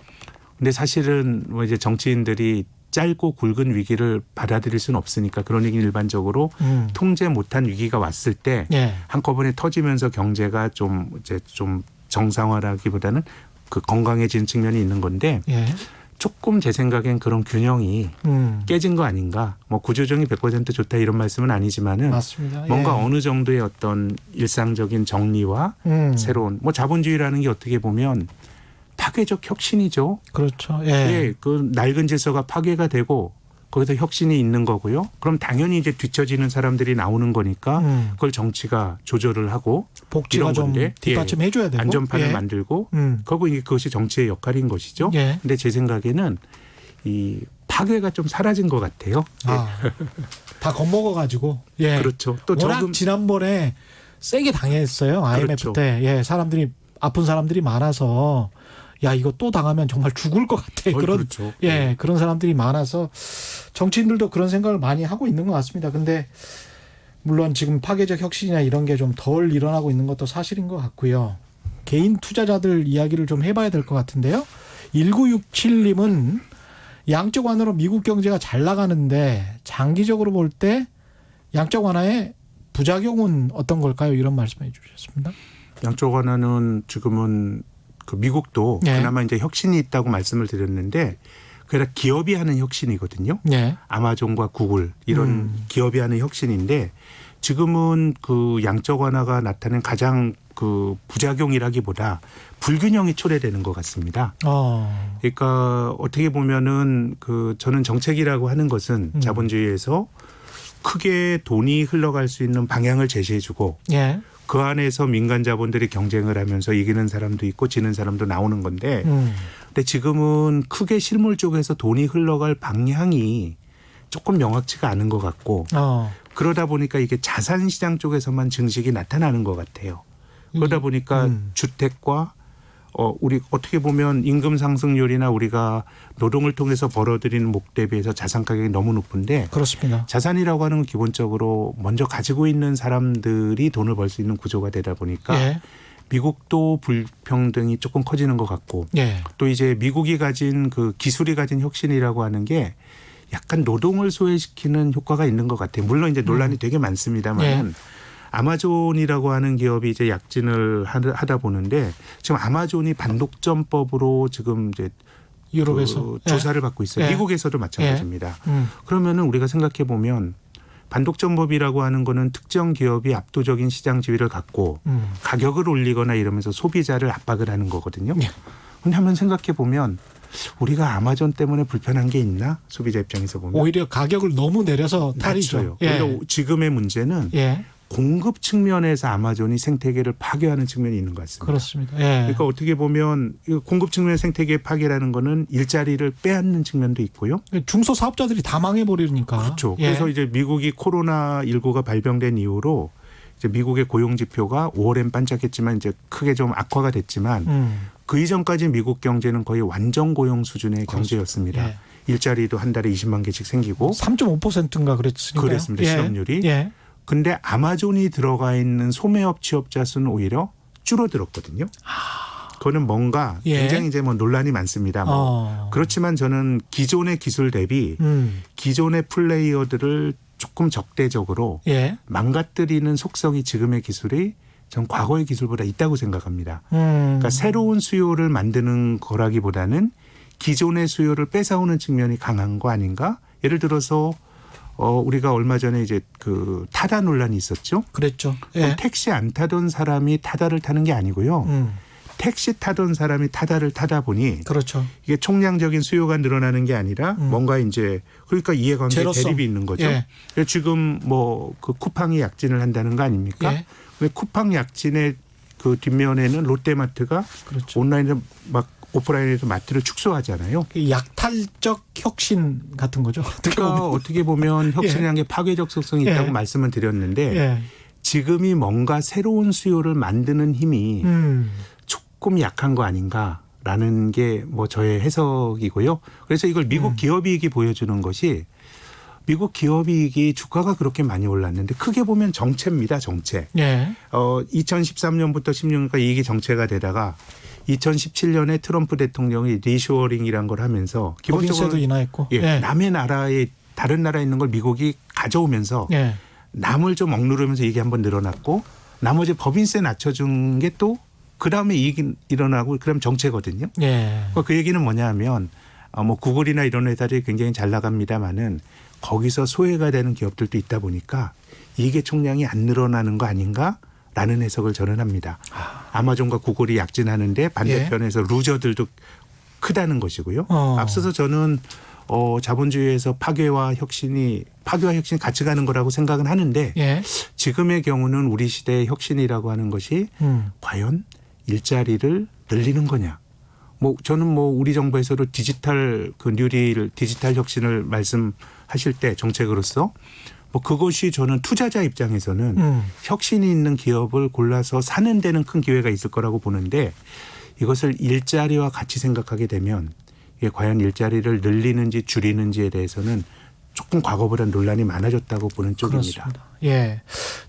근데 사실은 뭐 이제 정치인들이 짧고 굵은 위기를 받아들일 수는 없으니까 그런 얘기 일반적으로 통제 못한 위기가 왔을 때 예. 한꺼번에 터지면서 경제가 좀 이제 좀 정상화라기보다는 그 건강해지는 측면이 있는 건데 예. 조금 제 생각엔 그런 균형이 깨진 거 아닌가. 뭐 구조조정이 100% 좋다 이런 말씀은 아니지만은 맞습니다. 뭔가 예. 어느 정도의 어떤 일상적인 정리와 새로운 뭐 자본주의라는 게 어떻게 보면 파괴적 혁신이죠. 그렇죠. 예. 예, 그 낡은 질서가 파괴가 되고 거기서 혁신이 있는 거고요. 그럼 당연히 이제 뒤처지는 사람들이 나오는 거니까 그걸 정치가 조절을 하고 복지가 이런 좀 건데 뒷받침해 줘야 되고 안전판을 예. 만들고 음. 그것이 정치의 역할인 것이죠. 예. 근데 제 생각에는 이 파괴가 좀 사라진 것 같아요. 아. 다 겁먹어 가지고. 예. 그렇죠. 또 워낙 저금 지난번에 세게 당했어요. IMF 그렇죠. 때. 예, 사람들이 아픈 사람들이 많아서 야, 이거 또 당하면 정말 죽을 것 같아. 그런 그렇죠. 예, 그런 사람들이 많아서 정치인들도 그런 생각을 많이 하고 있는 것 같습니다. 근데 물론 지금 파괴적 혁신이나 이런 게 좀 덜 일어나고 있는 것도 사실인 것 같고요. 개인 투자자들 이야기를 좀 해봐야 될 것 같은데요. 1967님은 양적 완화로 미국 경제가 잘 나가는데 장기적으로 볼 때 양적 완화의 부작용은 어떤 걸까요? 이런 말씀해 주셨습니다. 양적 완화는 지금은 그 미국도 네. 그나마 이제 혁신이 있다고 말씀을 드렸는데 그게 다 기업이 하는 혁신이거든요. 네. 아마존과 구글 이런 기업이 하는 혁신인데 지금은 그 양적 완화가 나타낸 가장 그 부작용이라기보다 불균형이 초래되는 것 같습니다. 그러니까 어떻게 보면은 그 저는 정책이라고 하는 것은 자본주의에서 크게 돈이 흘러갈 수 있는 방향을 제시해주고 예. 그 안에서 민간 자본들이 경쟁을 하면서 이기는 사람도 있고 지는 사람도 나오는 건데 근데 지금은 크게 실물 쪽에서 돈이 흘러갈 방향이 조금 명확치가 않은 것 같고 그러다 보니까 이게 자산 시장 쪽에서만 증식이 나타나는 것 같아요. 그러다 보니까 주택과 우리 어떻게 보면 임금 상승률이나 우리가 노동을 통해서 벌어들이는 목 대비해서 자산 가격이 너무 높은데 그렇습니다. 자산이라고 하는 건 기본적으로 먼저 가지고 있는 사람들이 돈을 벌 수 있는 구조가 되다 보니까 예. 미국도 불평등이 조금 커지는 것 같고 예. 또 이제 미국이 가진 그 기술이 가진 혁신이라고 하는 게 약간 노동을 소외시키는 효과가 있는 것 같아요. 물론 이제 논란이 되게 많습니다만 예. 아마존이라고 하는 기업이 이제 약진을 하다 보는데 지금 아마존이 반독점법으로 지금 이제 유럽에서 그 조사를 받고 있어요. 예. 미국에서도 마찬가지입니다. 예. 그러면은 우리가 생각해 보면 반독점법이라고 하는 거는 특정 기업이 압도적인 시장 지위를 갖고 가격을 올리거나 이러면서 소비자를 압박을 하는 거거든요. 예. 근데 한번 생각해 보면 우리가 아마존 때문에 불편한 게 있나? 소비자 입장에서 보면. 오히려 가격을 너무 내려서 탈이죠. 낮춰요. 예. 오히려 지금의 문제는 예. 공급 측면에서 아마존이 생태계를 파괴하는 측면이 있는 것 같습니다. 그렇습니다. 예. 그러니까 어떻게 보면 공급 측면 생태계 파괴라는 거는 일자리를 빼앗는 측면도 있고요. 중소 사업자들이 다 망해버리니까. 그렇죠. 예. 그래서 이제 미국이 코로나19가 발병된 이후로 이제 미국의 고용 지표가 5월엔 반짝했지만 이제 크게 좀 악화가 됐지만 그 이전까지 미국 경제는 거의 완전 고용 수준의 경제였습니다. 예. 일자리도 한 달에 20만 개씩 생기고 3.5%인가 그랬으니까요. 그랬습니다. 예. 실업률이. 예. 근데 아마존이 들어가 있는 소매업 취업자 수는 오히려 줄어들었거든요. 그거는 뭔가 예. 굉장히 이제 뭐 논란이 많습니다. 그렇지만 저는 기존의 기술 대비 기존의 플레이어들을 조금 적대적으로 예. 망가뜨리는 속성이 지금의 기술이 전 과거의 기술보다 있다고 생각합니다. 그러니까 새로운 수요를 만드는 거라기보다는 기존의 수요를 뺏어오는 측면이 강한 거 아닌가? 예를 들어서 우리가 얼마 전에 이제 그 타다 논란이 있었죠. 그랬죠. 그럼 예. 택시 안 타던 사람이 타다를 타는 게 아니고요. 택시 타던 사람이 타다를 타다 보니 그렇죠. 이게 총량적인 수요가 늘어나는 게 아니라 뭔가 이제 그러니까 이해관계 제로성. 대립이 있는 거죠. 예. 지금 뭐 그 쿠팡이 약진을 한다는 거 아닙니까? 예. 근데 쿠팡 약진의 그 뒷면에는 롯데마트가 그렇죠. 온라인에 막 오프라인에서 마트를 축소하잖아요. 약탈적 혁신 같은 거죠. 그러니까 어떻게 보면 혁신이라는 게 파괴적 속성이 있다고 예. 말씀을 드렸는데 예. 지금이 뭔가 새로운 수요를 만드는 힘이 조금 약한 거 아닌가라는 게 뭐 저의 해석이고요. 그래서 이걸 미국 기업이익이 보여주는 것이 미국 기업이익이 주가가 그렇게 많이 올랐는데 크게 보면 정체입니다. 정체. 예. 2013년부터 16년까지 이익이 정체가 되다가 2017년에 트럼프 대통령이 리쇼어링이란 걸 하면서 법인세도 기본적으로 인하했고. 예, 예. 남의 나라에 다른 나라에 있는 걸 미국이 가져오면서 예. 남을 좀 억누르면서 이익이 한번 늘어났고 나머지 법인세 낮춰준 게 또 그다음에 이익이 일어나고 그럼 정체거든요. 예. 그 얘기는 뭐냐면 뭐 구글이나 이런 회사들이 굉장히 잘 나갑니다마는 거기서 소외가 되는 기업들도 있다 보니까 이익의 총량이 안 늘어나는 거 아닌가라는 해석을 저는 합니다. 아마존과 구글이 약진하는데 반대편에서 루저들도 크다는 것이고요. 앞서서 저는 자본주의에서 파괴와 혁신이 같이 가는 거라고 생각은 하는데 예. 지금의 경우는 우리 시대의 혁신이라고 하는 것이 과연 일자리를 늘리는 거냐. 뭐 저는 뭐 우리 정부에서도 디지털 그 뉴딜 디지털 혁신을 말씀하실 때 정책으로서 뭐 그것이 저는 투자자 입장에서는 혁신이 있는 기업을 골라서 사는 데는 큰 기회가 있을 거라고 보는데 이것을 일자리와 같이 생각하게 되면 이게 과연 일자리를 늘리는지 줄이는지에 대해서는 조금 과거보다 논란이 많아졌다고 보는 쪽입니다. 그렇습니다. 예.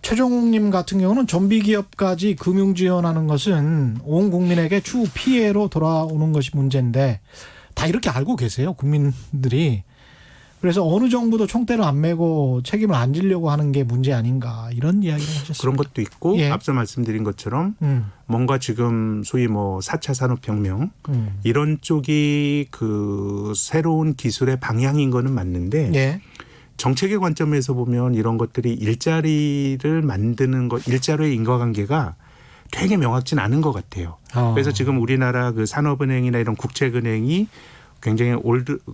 최종욱님 같은 경우는 좀비 기업까지 금융 지원하는 것은 온 국민에게 추후 피해로 돌아오는 것이 문제인데 다 이렇게 알고 계세요, 국민들이. 그래서 어느 정부도 총대를 안 메고 책임을 안 지려고 하는 게 문제 아닌가 이런 이야기를 하셨습니다. 그런 것도 있고 예. 앞서 말씀드린 것처럼 뭔가 지금 소위 뭐 4차 산업혁명 이런 쪽이 그 새로운 기술의 방향인 거는 맞는데 예. 정책의 관점에서 보면 이런 것들이 일자리를 만드는 것, 일자리의 인과관계가 되게 명확진 않은 것 같아요. 그래서 지금 우리나라 그 산업은행이나 이런 국책은행이 굉장히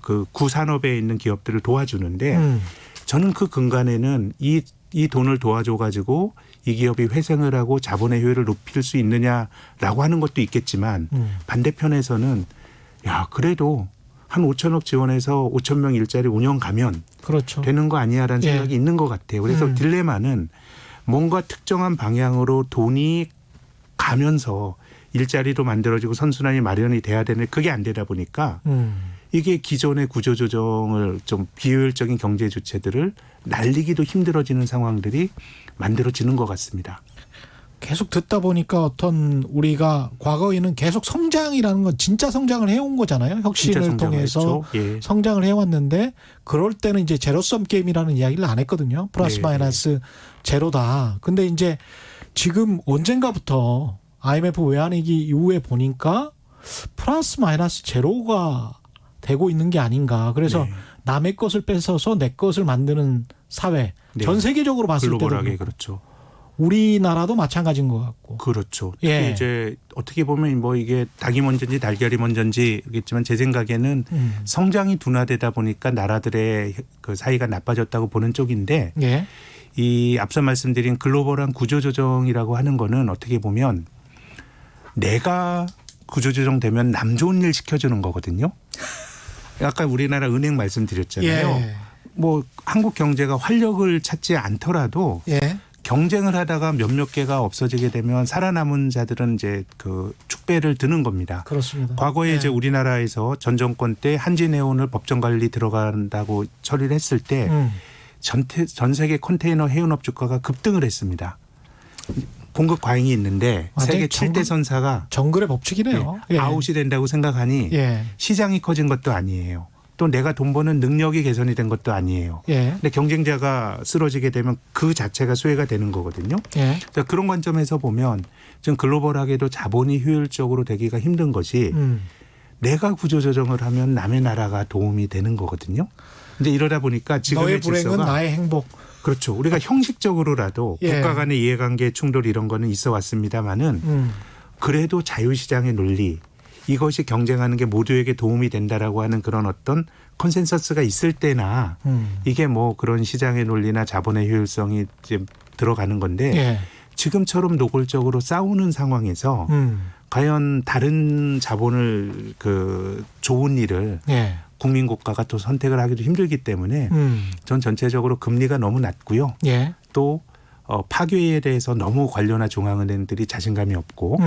그 구산업에 있는 기업들을 도와주는데 저는 그 근간에는 이 돈을 도와줘 가지고 이 기업이 회생을 하고 자본의 효율을 높일 수 있느냐라고 하는 것도 있겠지만 반대편에서는 야 그래도 한 5천억 지원해서 5천 명 일자리 운영 가면 그렇죠. 되는 거 아니야라는 예. 생각이 있는 것 같아요. 그래서 딜레마는 뭔가 특정한 방향으로 돈이 가면서 일자리도 만들어지고 선순환이 마련이 돼야 되는데 그게 안 되다 보니까 이게 기존의 구조조정을 좀 비효율적인 경제 주체들을 날리기도 힘들어지는 상황들이 만들어지는 것 같습니다. 계속 듣다 보니까 어떤 우리가 과거에는 계속 성장이라는 건 진짜 성장을 해온 거잖아요. 혁신을 통해서 예. 성장을 해왔는데 그럴 때는 이제 제로섬 게임이라는 이야기를 안 했거든요. 플러스 네. 마이너스 제로다. 근데 이제 지금 언젠가부터 IMF 외환위기 이후에 보니까 플러스 마이너스 제로가 되고 있는 게 아닌가. 그래서 네. 남의 것을 뺏어서 내 것을 만드는 사회. 네. 전 세계적으로 봤을 때도 글로벌하게 그렇죠. 우리나라도 마찬가지인 것 같고. 그렇죠. 특히 예. 이제 어떻게 보면 뭐 이게 닭이 먼저인지 달걀이 먼저인지겠지만 제 생각에는 성장이 둔화되다 보니까 나라들의 그 사이가 나빠졌다고 보는 쪽인데 예. 이 앞서 말씀드린 글로벌한 구조조정이라고 하는 거는 어떻게 보면 내가 구조조정되면 남 좋은 일 시켜주는 거거든요. 아까 우리나라 은행 말씀드렸잖아요. 예. 뭐 한국 경제가 활력을 찾지 않더라도 예. 경쟁을 하다가 몇몇 개가 없어지게 되면 살아남은 자들은 이제 그 축배를 드는 겁니다. 그렇습니다. 과거에 네. 이제 우리나라에서 전 정권 때 한진해운을 법정 관리 들어간다고 처리를 했을 때 전 세계 컨테이너 해운업 주가가 급등을 했습니다. 공급 과잉이 있는데 세계 7대 선사가 정글의 법칙이네요. 예. 아웃이 된다고 생각하니 예. 시장이 커진 것도 아니에요. 또 내가 돈 버는 능력이 개선이 된 것도 아니에요. 예. 근데 경쟁자가 쓰러지게 되면 그 자체가 수혜가 되는 거거든요. 예. 그런 관점에서 보면 지금 글로벌하게도 자본이 효율적으로 되기가 힘든 것이 내가 구조조정을 하면 남의 나라가 도움이 되는 거거든요. 근데 이러다 보니까 지금의 너의 불행은 질서가 나의 행복. 그렇죠. 우리가 형식적으로라도 예. 국가 간의 이해관계 충돌 이런 거는 있어 왔습니다마는 그래도 자유시장의 논리 이것이 경쟁하는 게 모두에게 도움이 된다라고 하는 그런 어떤 컨센서스가 있을 때나 이게 뭐 그런 시장의 논리나 자본의 효율성이 이제 들어가는 건데 예. 지금처럼 노골적으로 싸우는 상황에서 과연 다른 자본을 그 좋은 일을 예. 국민 국가가 또 선택을 하기도 힘들기 때문에 전 전체적으로 금리가 너무 낮고요. 예. 또 파괴에 대해서 너무 관료나 중앙은행들이 자신감이 없고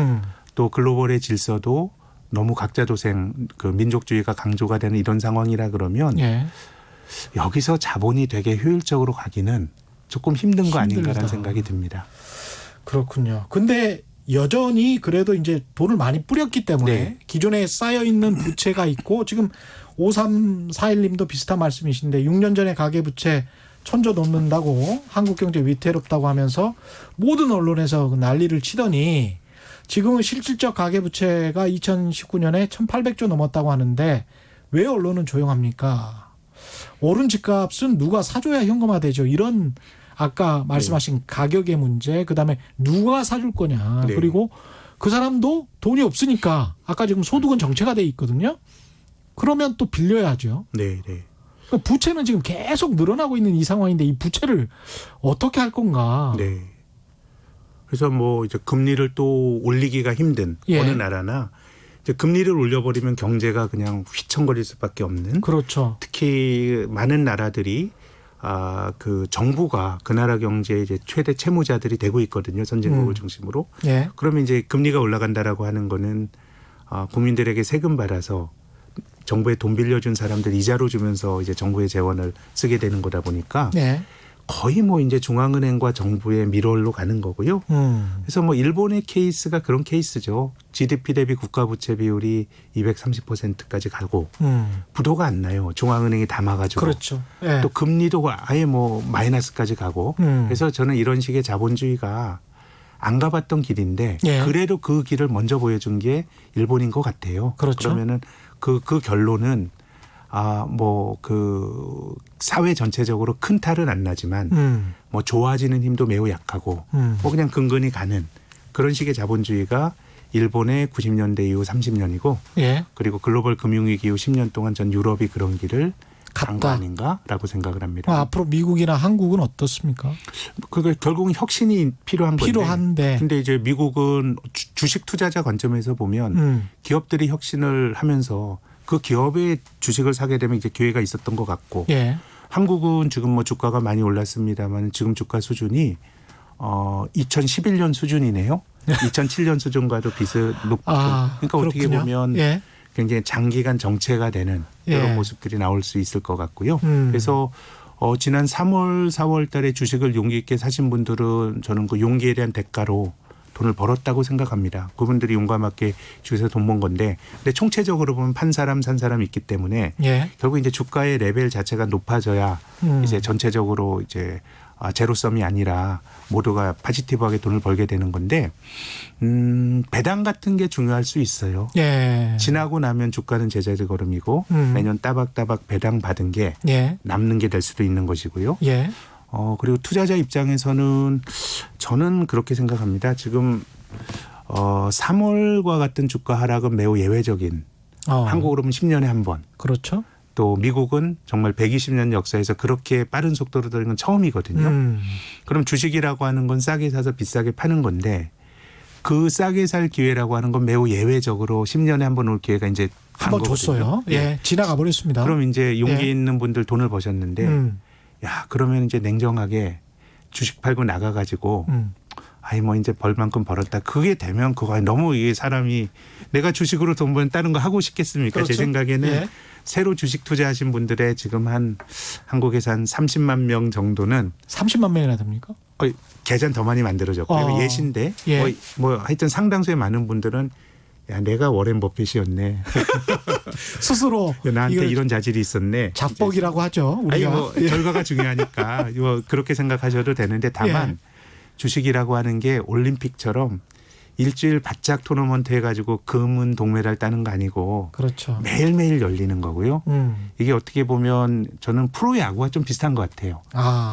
또 글로벌의 질서도 너무 각자도생 그 민족주의가 강조가 되는 이런 상황이라 그러면 예. 여기서 자본이 되게 효율적으로 가기는 조금 힘든 거 아닌가라는 힘들다. 생각이 듭니다. 그렇군요. 근데 여전히 그래도 이제 돈을 많이 뿌렸기 때문에 네. 기존에 쌓여 있는 부채가 있고 지금 5341님도 비슷한 말씀이신데 6년 전에 가계부채 1,000조 넘는다고 한국경제 위태롭다고 하면서 모든 언론에서 난리를 치더니 지금은 실질적 가계부채가 2019년에 1,800조 넘었다고 하는데 왜 언론은 조용합니까? 오른 집값은 누가 사줘야 현금화되죠. 이런 아까 말씀하신 가격의 문제, 그다음에 누가 사줄 거냐. 네. 그리고 그 사람도 돈이 없으니까 아까 지금 소득은 정체가 돼 있거든요. 그러면 또 빌려야죠. 네, 네. 그러니까 부채는 지금 계속 늘어나고 있는 이 상황인데 이 부채를 어떻게 할 건가. 네. 그래서 뭐 이제 금리를 또 올리기가 힘든 예. 어느 나라나 이제 금리를 올려버리면 경제가 그냥 휘청거릴 수밖에 없는 그렇죠. 특히 많은 나라들이 그 정부가 그 나라 경제의 이제 최대 채무자들이 되고 있거든요. 선진국을 중심으로. 예. 그러면 이제 금리가 올라간다라고 하는 거는 국민들에게 세금 받아서 정부에 돈 빌려준 사람들 이자로 주면서 이제 정부의 재원을 쓰게 되는 거다 보니까 예. 거의 뭐 이제 중앙은행과 정부의 밀월로 가는 거고요. 그래서 뭐 일본의 케이스가 그런 케이스죠. GDP 대비 국가부채 비율이 230%까지 가고 부도가 안 나요. 중앙은행이 담아가지고. 그렇죠. 예. 또 금리도 아예 뭐 마이너스까지 가고. 그래서 저는 이런 식의 자본주의가 안 가봤던 길인데 예. 그래도 그 길을 먼저 보여준 게 일본인 것 같아요. 그렇죠. 그러면은 그 결론은 뭐 그 사회 전체적으로 큰 탈은 안 나지만 뭐 좋아지는 힘도 매우 약하고 뭐 그냥 근근히 가는 그런 식의 자본주의가 일본의 90년대 이후 30년이고 예. 그리고 글로벌 금융위기 이후 10년 동안 전 유럽이 그런 길을 간 거 갔다. 아닌가라고 생각을 합니다. 앞으로 미국이나 한국은 어떻습니까? 그게 결국은 혁신이 필요한 건데. 필요한데. 근데 이제 미국은 주식 투자자 관점에서 보면 기업들이 혁신을 하면서 그 기업의 주식을 사게 되면 이제 기회가 있었던 것 같고 예. 한국은 지금 뭐 주가가 많이 올랐습니다만 지금 주가 수준이 2011년 수준이네요. 2007년 수준과도 높은. 그러니까 어떻게 그렇군요. 보면 예. 굉장히 장기간 정체가 되는 그런 예. 모습들이 나올 수 있을 것 같고요. 그래서 지난 3월, 4월 달에 주식을 용기 있게 사신 분들은 저는 그 용기에 대한 대가로 돈을 벌었다고 생각합니다. 그분들이 용감하게 주식에서 돈 번 건데 근데 총체적으로 보면 판 사람 산 사람 있기 때문에 예. 결국 이제 주가의 레벨 자체가 높아져야 이제 전체적으로 이제 제로섬이 아니라 모두가 파지티브하게 돈을 벌게 되는 건데 배당 같은 게 중요할 수 있어요. 예. 지나고 나면 주가는 제자리 걸음이고 매년 따박따박 배당 받은 게 예. 남는 게 될 수도 있는 것이고요. 예. 그리고 투자자 입장에서는 저는 그렇게 생각합니다. 지금 3월과 같은 주가 하락은 매우 예외적인 한국으로 보면 10년에 한 번. 그렇죠. 또 미국은 정말 120년 역사에서 그렇게 빠른 속도로 들는 건 처음이거든요. 그럼 주식이라고 하는 건 싸게 사서 비싸게 파는 건데 그 싸게 살 기회라고 하는 건 매우 예외적으로 10년에 한 번 올 기회가 이제 한 번 줬어요. 예. 지나가 버렸습니다. 그럼 이제 용기 예. 있는 분들 돈을 버셨는데 야 그러면 이제 냉정하게 주식 팔고 나가가지고 아이 뭐 이제 벌만큼 벌었다. 그게 되면 그거 너무 이 사람이 내가 주식으로 돈 버는 다른 거 하고 싶겠습니까? 그렇죠. 제 생각에는 예. 새로 주식 투자하신 분들의 지금 한 한국에서 한 30만 명 정도는 30만 명이나 됩니까? 계좌는 더 많이 만들어졌고요. 예신데 예. 뭐 하여튼 상당수의 많은 분들은 야 내가 워렌 버핏이었네. 스스로 나한테 이걸 이런 자질이 있었네. 작복이라고 하죠. 아니 우리가. 뭐 결과가 중요하니까 뭐 그렇게 생각하셔도 되는데 다만 주식이라고 하는 게 올림픽처럼 일주일 바짝 토너먼트 해가지고 금은 동메달 따는 거 아니고 그렇죠. 매일매일 열리는 거고요. 이게 어떻게 보면 저는 프로야구와 좀 비슷한 것 같아요.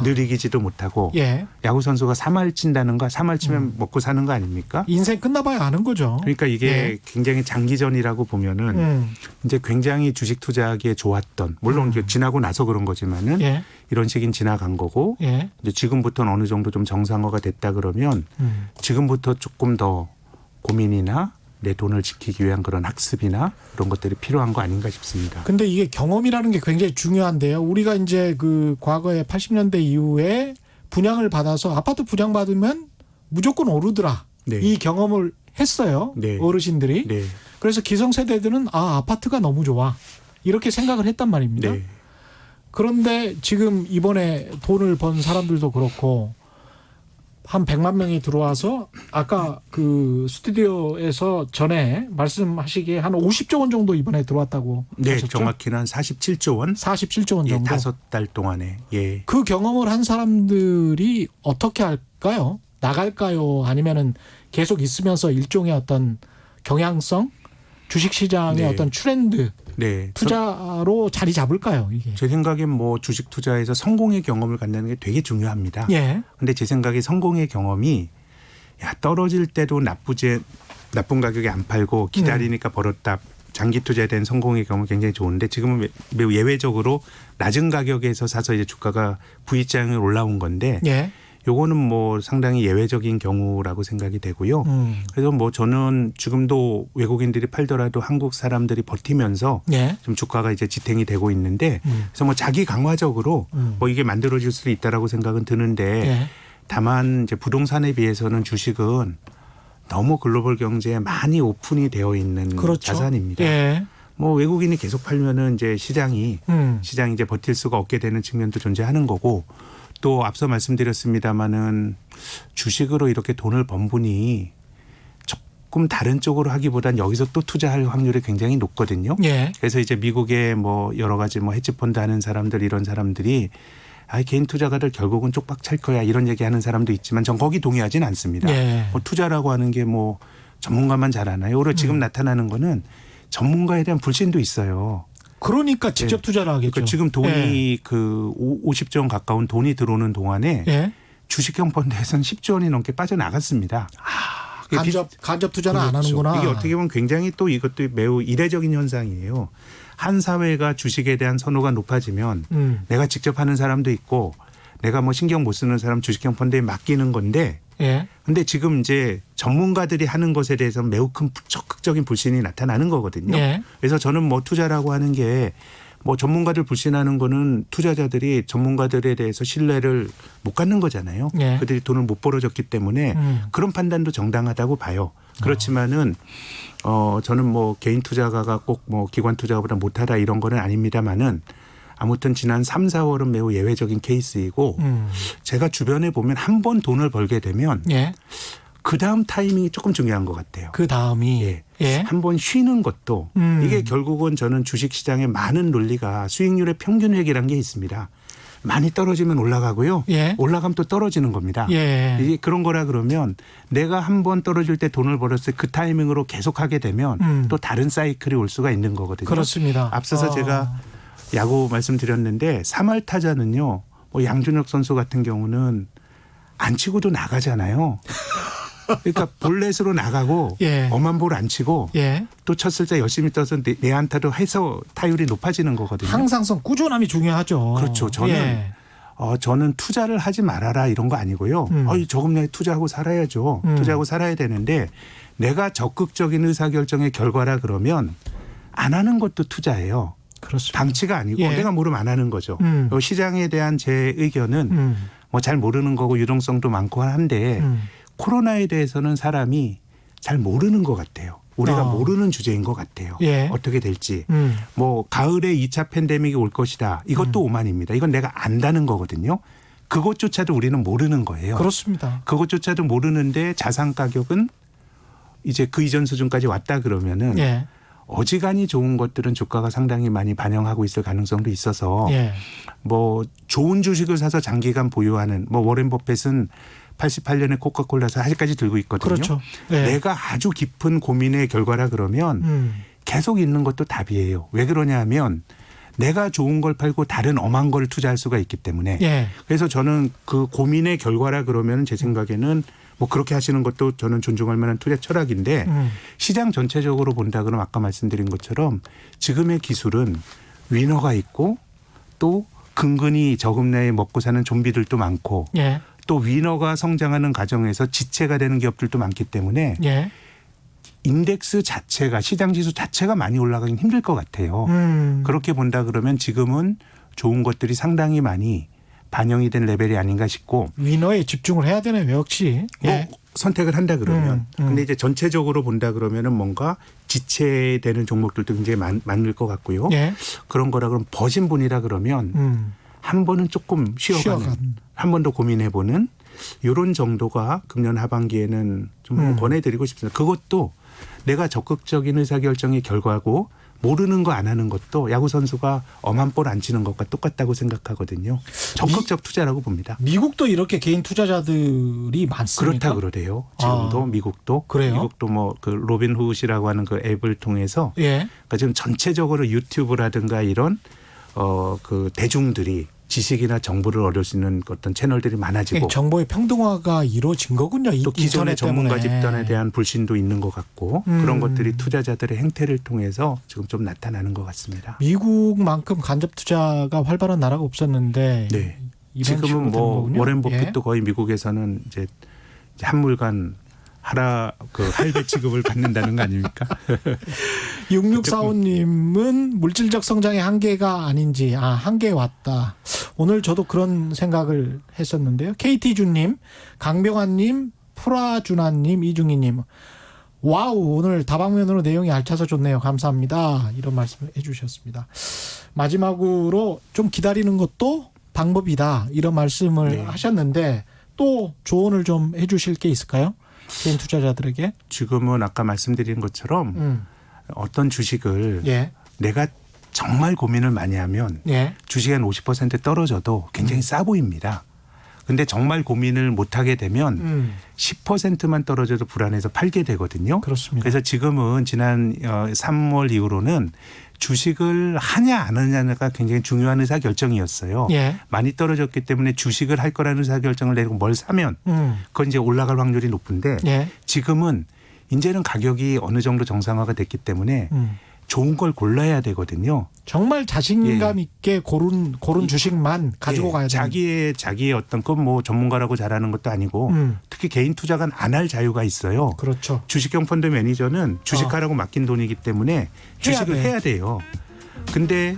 늘 이기지도 못하고 예. 야구 선수가 3할 친다는 거 3할 치면 먹고 사는 거 아닙니까? 인생 끝나봐야 아는 거죠. 그러니까 이게 예. 굉장히 장기전이라고 보면은 이제 굉장히 주식 투자하기에 좋았던 물론 이제 지나고 나서 그런 거지만은 예. 이런 시기는 지나간 거고 예. 이제 지금부터는 어느 정도 좀 정상화가 됐다 그러면 지금부터 조금 더 고민이나 내 돈을 지키기 위한 그런 학습이나 그런 것들이 필요한 거 아닌가 싶습니다. 근데 이게 경험이라는 게 굉장히 중요한데요. 우리가 이제 그 과거에 80년대 이후에 분양을 받아서 아파트 분양 받으면 무조건 오르더라. 네. 이 경험을 했어요. 네. 어르신들이. 네. 그래서 기성세대들은 아파트가 너무 좋아. 이렇게 생각을 했단 말입니다. 네. 그런데 지금 이번에 돈을 번 사람들도 그렇고 한 100만 명이 들어와서 아까 그 스튜디오에서 전에 말씀하시기에 한 50조 원 정도 이번에 들어왔다고 네, 하셨죠? 정확히는 한 47조 원. 47조 원 예, 정도. 5달 동안에. 예. 그 경험을 한 사람들이 어떻게 할까요? 나갈까요? 아니면은 계속 있으면서 일종의 어떤 경향성, 주식시장의 네. 어떤 트렌드, 네. 투자로 자리 잡을까요? 이게. 제 생각엔 뭐 주식 투자에서 성공의 경험을 갖는 게 되게 중요합니다. 예. 근데 제 생각에 성공의 경험이 야, 떨어질 때도 나쁜 가격에 안 팔고 기다리니까 벌었다. 장기 투자에 대한 성공의 경험은 굉장히 좋은데 지금은 매우 예외적으로 낮은 가격에서 사서 이제 주가가 V장을 올라온 건데 예. 요거는 뭐 상당히 예외적인 경우라고 생각이 되고요. 그래서 뭐 저는 지금도 외국인들이 팔더라도 한국 사람들이 버티면서 예. 좀 주가가 이제 지탱이 되고 있는데 그래서 뭐 자기 강화적으로 뭐 이게 만들어질 수도 있다라고 생각은 드는데 예. 다만 이제 부동산에 비해서는 주식은 너무 글로벌 경제에 많이 오픈이 되어 있는 그렇죠. 자산입니다. 예. 뭐 외국인이 계속 팔면은 이제 시장이 이제 버틸 수가 없게 되는 측면도 존재하는 거고 또 앞서 말씀드렸습니다마는 주식으로 이렇게 돈을 번 분이 조금 다른 쪽으로 하기보단 여기서 또 투자할 확률이 굉장히 높거든요. 예. 그래서 이제 미국의 뭐 여러 가지 뭐 헤지펀드 하는 사람들 이런 사람들이 개인 투자가들 결국은 쪽박 찰 거야 이런 얘기하는 사람도 있지만 전 거기 동의하진 않습니다. 예. 뭐 투자라고 하는 게 뭐 전문가만 잘 아나요? 오히려 지금 나타나는 거는 전문가에 대한 불신도 있어요. 그러니까 직접 투자를 하겠죠. 그러니까 지금 돈이 그 50조 원 가까운 돈이 들어오는 동안에 예. 주식형 펀드에서는 10조 원이 넘게 빠져나갔습니다. 간접 투자는 안 그렇죠. 하는구나. 이게 어떻게 보면 굉장히 또 이것도 매우 이례적인 현상이에요. 한 사회가 주식에 대한 선호가 높아지면 내가 직접 하는 사람도 있고 내가 뭐 신경 못 쓰는 사람 주식형 펀드에 맡기는 건데 예. 근데 지금 이제 전문가들이 하는 것에 대해서 매우 큰 적극적인 불신이 나타나는 거거든요. 예. 그래서 저는 뭐 투자라고 하는 게 뭐 전문가들 불신하는 거는 투자자들이 전문가들에 대해서 신뢰를 못 갖는 거잖아요. 예. 그들이 돈을 못 벌어줬기 때문에 그런 판단도 정당하다고 봐요. 그렇지만은 저는 뭐 개인 투자가가 꼭 뭐 기관 투자가보다 못하다 이런 거는 아닙니다만은 아무튼 지난 3, 4월은 매우 예외적인 케이스이고 제가 주변에 보면 한 번 돈을 벌게 되면 예. 그 다음 타이밍이 조금 중요한 것 같아요. 그 다음이 예. 예. 한 번 쉬는 것도 이게 결국은 저는 주식시장의 많은 논리가 수익률의 평균획이라는 게 있습니다. 많이 떨어지면 올라가고요. 예. 올라가면 또 떨어지는 겁니다. 예. 이게 그런 거라 그러면 내가 한 번 떨어질 때 돈을 벌었을 때 그 타이밍으로 계속 하게 되면 또 다른 사이클이 올 수가 있는 거거든요. 그렇습니다. 앞서서 제가 야구 말씀드렸는데 3할 타자는요. 뭐 양준혁 선수 같은 경우는 안 치고도 나가잖아요. 그러니까 볼넷으로 나가고 예. 엄한 볼 안 치고 예. 또 쳤을 때 열심히 떠서 내 안타도 해서 타율이 높아지는 거거든요. 항상성 꾸준함이 중요하죠. 그렇죠. 저는 예. 저는 투자를 하지 말아라 이런 거 아니고요. 조금 내에 투자하고 살아야죠. 투자하고 살아야 되는데 내가 적극적인 의사결정의 결과라 그러면 안 하는 것도 투자예요. 그렇습니다. 방치가 아니고 예. 내가 모르면 안 하는 거죠. 시장에 대한 제 의견은 뭐 잘 모르는 거고 유동성도 많고 한데 코로나에 대해서는 사람이 잘 모르는 것 같아요. 우리가 모르는 주제인 것 같아요. 예. 어떻게 될지. 뭐 가을에 2차 팬데믹이 올 것이다. 이것도 오만입니다. 이건 내가 안다는 거거든요. 그것조차도 우리는 모르는 거예요. 그렇습니다. 그것조차도 모르는데 자산 가격은 이제 그 이전 수준까지 왔다 그러면은 예. 어지간히 좋은 것들은 주가가 상당히 많이 반영하고 있을 가능성도 있어서 예. 뭐 좋은 주식을 사서 장기간 보유하는 뭐 워렌 버핏은 88년에 코카콜라 사실까지 들고 있거든요. 그렇죠. 예. 내가 아주 깊은 고민의 결과라 그러면 계속 있는 것도 답이에요. 왜 그러냐 하면 내가 좋은 걸 팔고 다른 엄한 걸 투자할 수가 있기 때문에. 예. 그래서 저는 그 고민의 결과라 그러면 제 생각에는 뭐 그렇게 하시는 것도 저는 존중할 만한 투자 철학인데 시장 전체적으로 본다 그러면 아까 말씀드린 것처럼 지금의 기술은 위너가 있고 또 근근히 저금 내에 먹고 사는 좀비들도 많고 예. 또 위너가 성장하는 과정에서 지체가 되는 기업들도 많기 때문에 예. 인덱스 자체가 시장 지수 자체가 많이 올라가긴 힘들 것 같아요. 그렇게 본다 그러면 지금은 좋은 것들이 상당히 많이 반영이 된 레벨이 아닌가 싶고 위너에 집중을 해야 되네요. 역시. 예. 뭐 선택을 한다 그러면 근데 이제 전체적으로 본다 그러면은 뭔가 지체되는 종목들도 굉장히 많을 것 같고요. 예. 그런 거라 그러면 버진분이라 그러면 한 번은 조금 쉬어가는 한 번 더 고민해보는 이런 정도가 금년 하반기에는 좀 권해드리고 싶습니다. 그것도 내가 적극적인 의사결정의 결과고 모르는 거 안 하는 것도 야구 선수가 엄한 볼 안 치는 것과 똑같다고 생각하거든요. 적극적 투자라고 봅니다. 미국도 이렇게 개인 투자자들이 많습니까? 그렇다 그러대요. 지금도 미국도. 그래요? 미국도 뭐 그 로빈 훗이라고 하는 그 앱을 통해서 예. 그러니까 지금 전체적으로 유튜브라든가 이런 그 대중들이 지식이나 정보를 얻을 수 있는 어떤 채널들이 많아지고 정보의 평등화가 이루어진 거군요. 또 기존의 인터넷 전문가 때문에. 집단에 대한 불신도 있는 것 같고 그런 것들이 투자자들의 행태를 통해서 지금 좀 나타나는 것 같습니다. 미국만큼 간접 투자가 활발한 나라가 없었는데 네. 이런 식으로 지금은 되는 뭐 거군요. 워렌 버핏도 예. 거의 미국에서는 이제 한물간 할배 취급을 받는다는 거 아닙니까? 6645님은 물질적 성장의 한계가 아닌지 한계에 왔다. 오늘 저도 그런 생각을 했었는데요. KT주님, 강병환님, 프라주나님, 이중희님. 와우, 오늘 다방면으로 내용이 알차서 좋네요. 감사합니다. 이런 말씀을 해주셨습니다. 마지막으로 좀 기다리는 것도 방법이다. 이런 말씀을 하셨는데 또 조언을 좀 해주실 게 있을까요? 개인 투자자들에게. 지금은 아까 말씀드린 것처럼 어떤 주식을 예. 내가 정말 고민을 많이 하면 예. 주식이 한 50% 떨어져도 굉장히 싸 보입니다. 근데 정말 고민을 못하게 되면 10%만 떨어져도 불안해서 팔게 되거든요. 그렇습니다. 그래서 지금은 지난 3월 이후로는 주식을 하냐 안 하냐가 굉장히 중요한 의사결정이었어요. 예. 많이 떨어졌기 때문에 주식을 할 거라는 의사결정을 내리고 뭘 사면 그건 이제 올라갈 확률이 높은데 예. 지금은 이제는 가격이 어느 정도 정상화가 됐기 때문에 좋은 걸 골라야 되거든요. 정말 자신감 있게 고른 주식만 가지고 가야 돼요. 자기의 어떤 건 뭐 전문가라고 잘하는 것도 아니고 특히 개인 투자가 안 할 자유가 있어요. 그렇죠. 주식형 펀드 매니저는 주식하라고 맡긴 돈이기 때문에 주식을 해야 돼요. 근데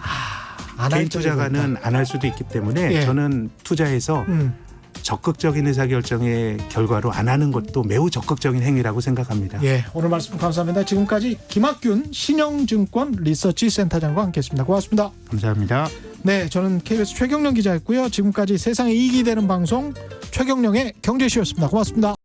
개인 투자가는 안 할 수도 있기 때문에 저는 투자해서 적극적인 의사결정의 결과로 안 하는 것도 매우 적극적인 행위라고 생각합니다. 예, 오늘 말씀 감사합니다. 지금까지 김학균 신영증권 리서치 센터장과 함께했습니다. 고맙습니다. 감사합니다. 네, 저는 KBS 최경영 기자였고요. 지금까지 세상에 이익이 되는 방송 최경영의 경제쇼였습니다. 고맙습니다.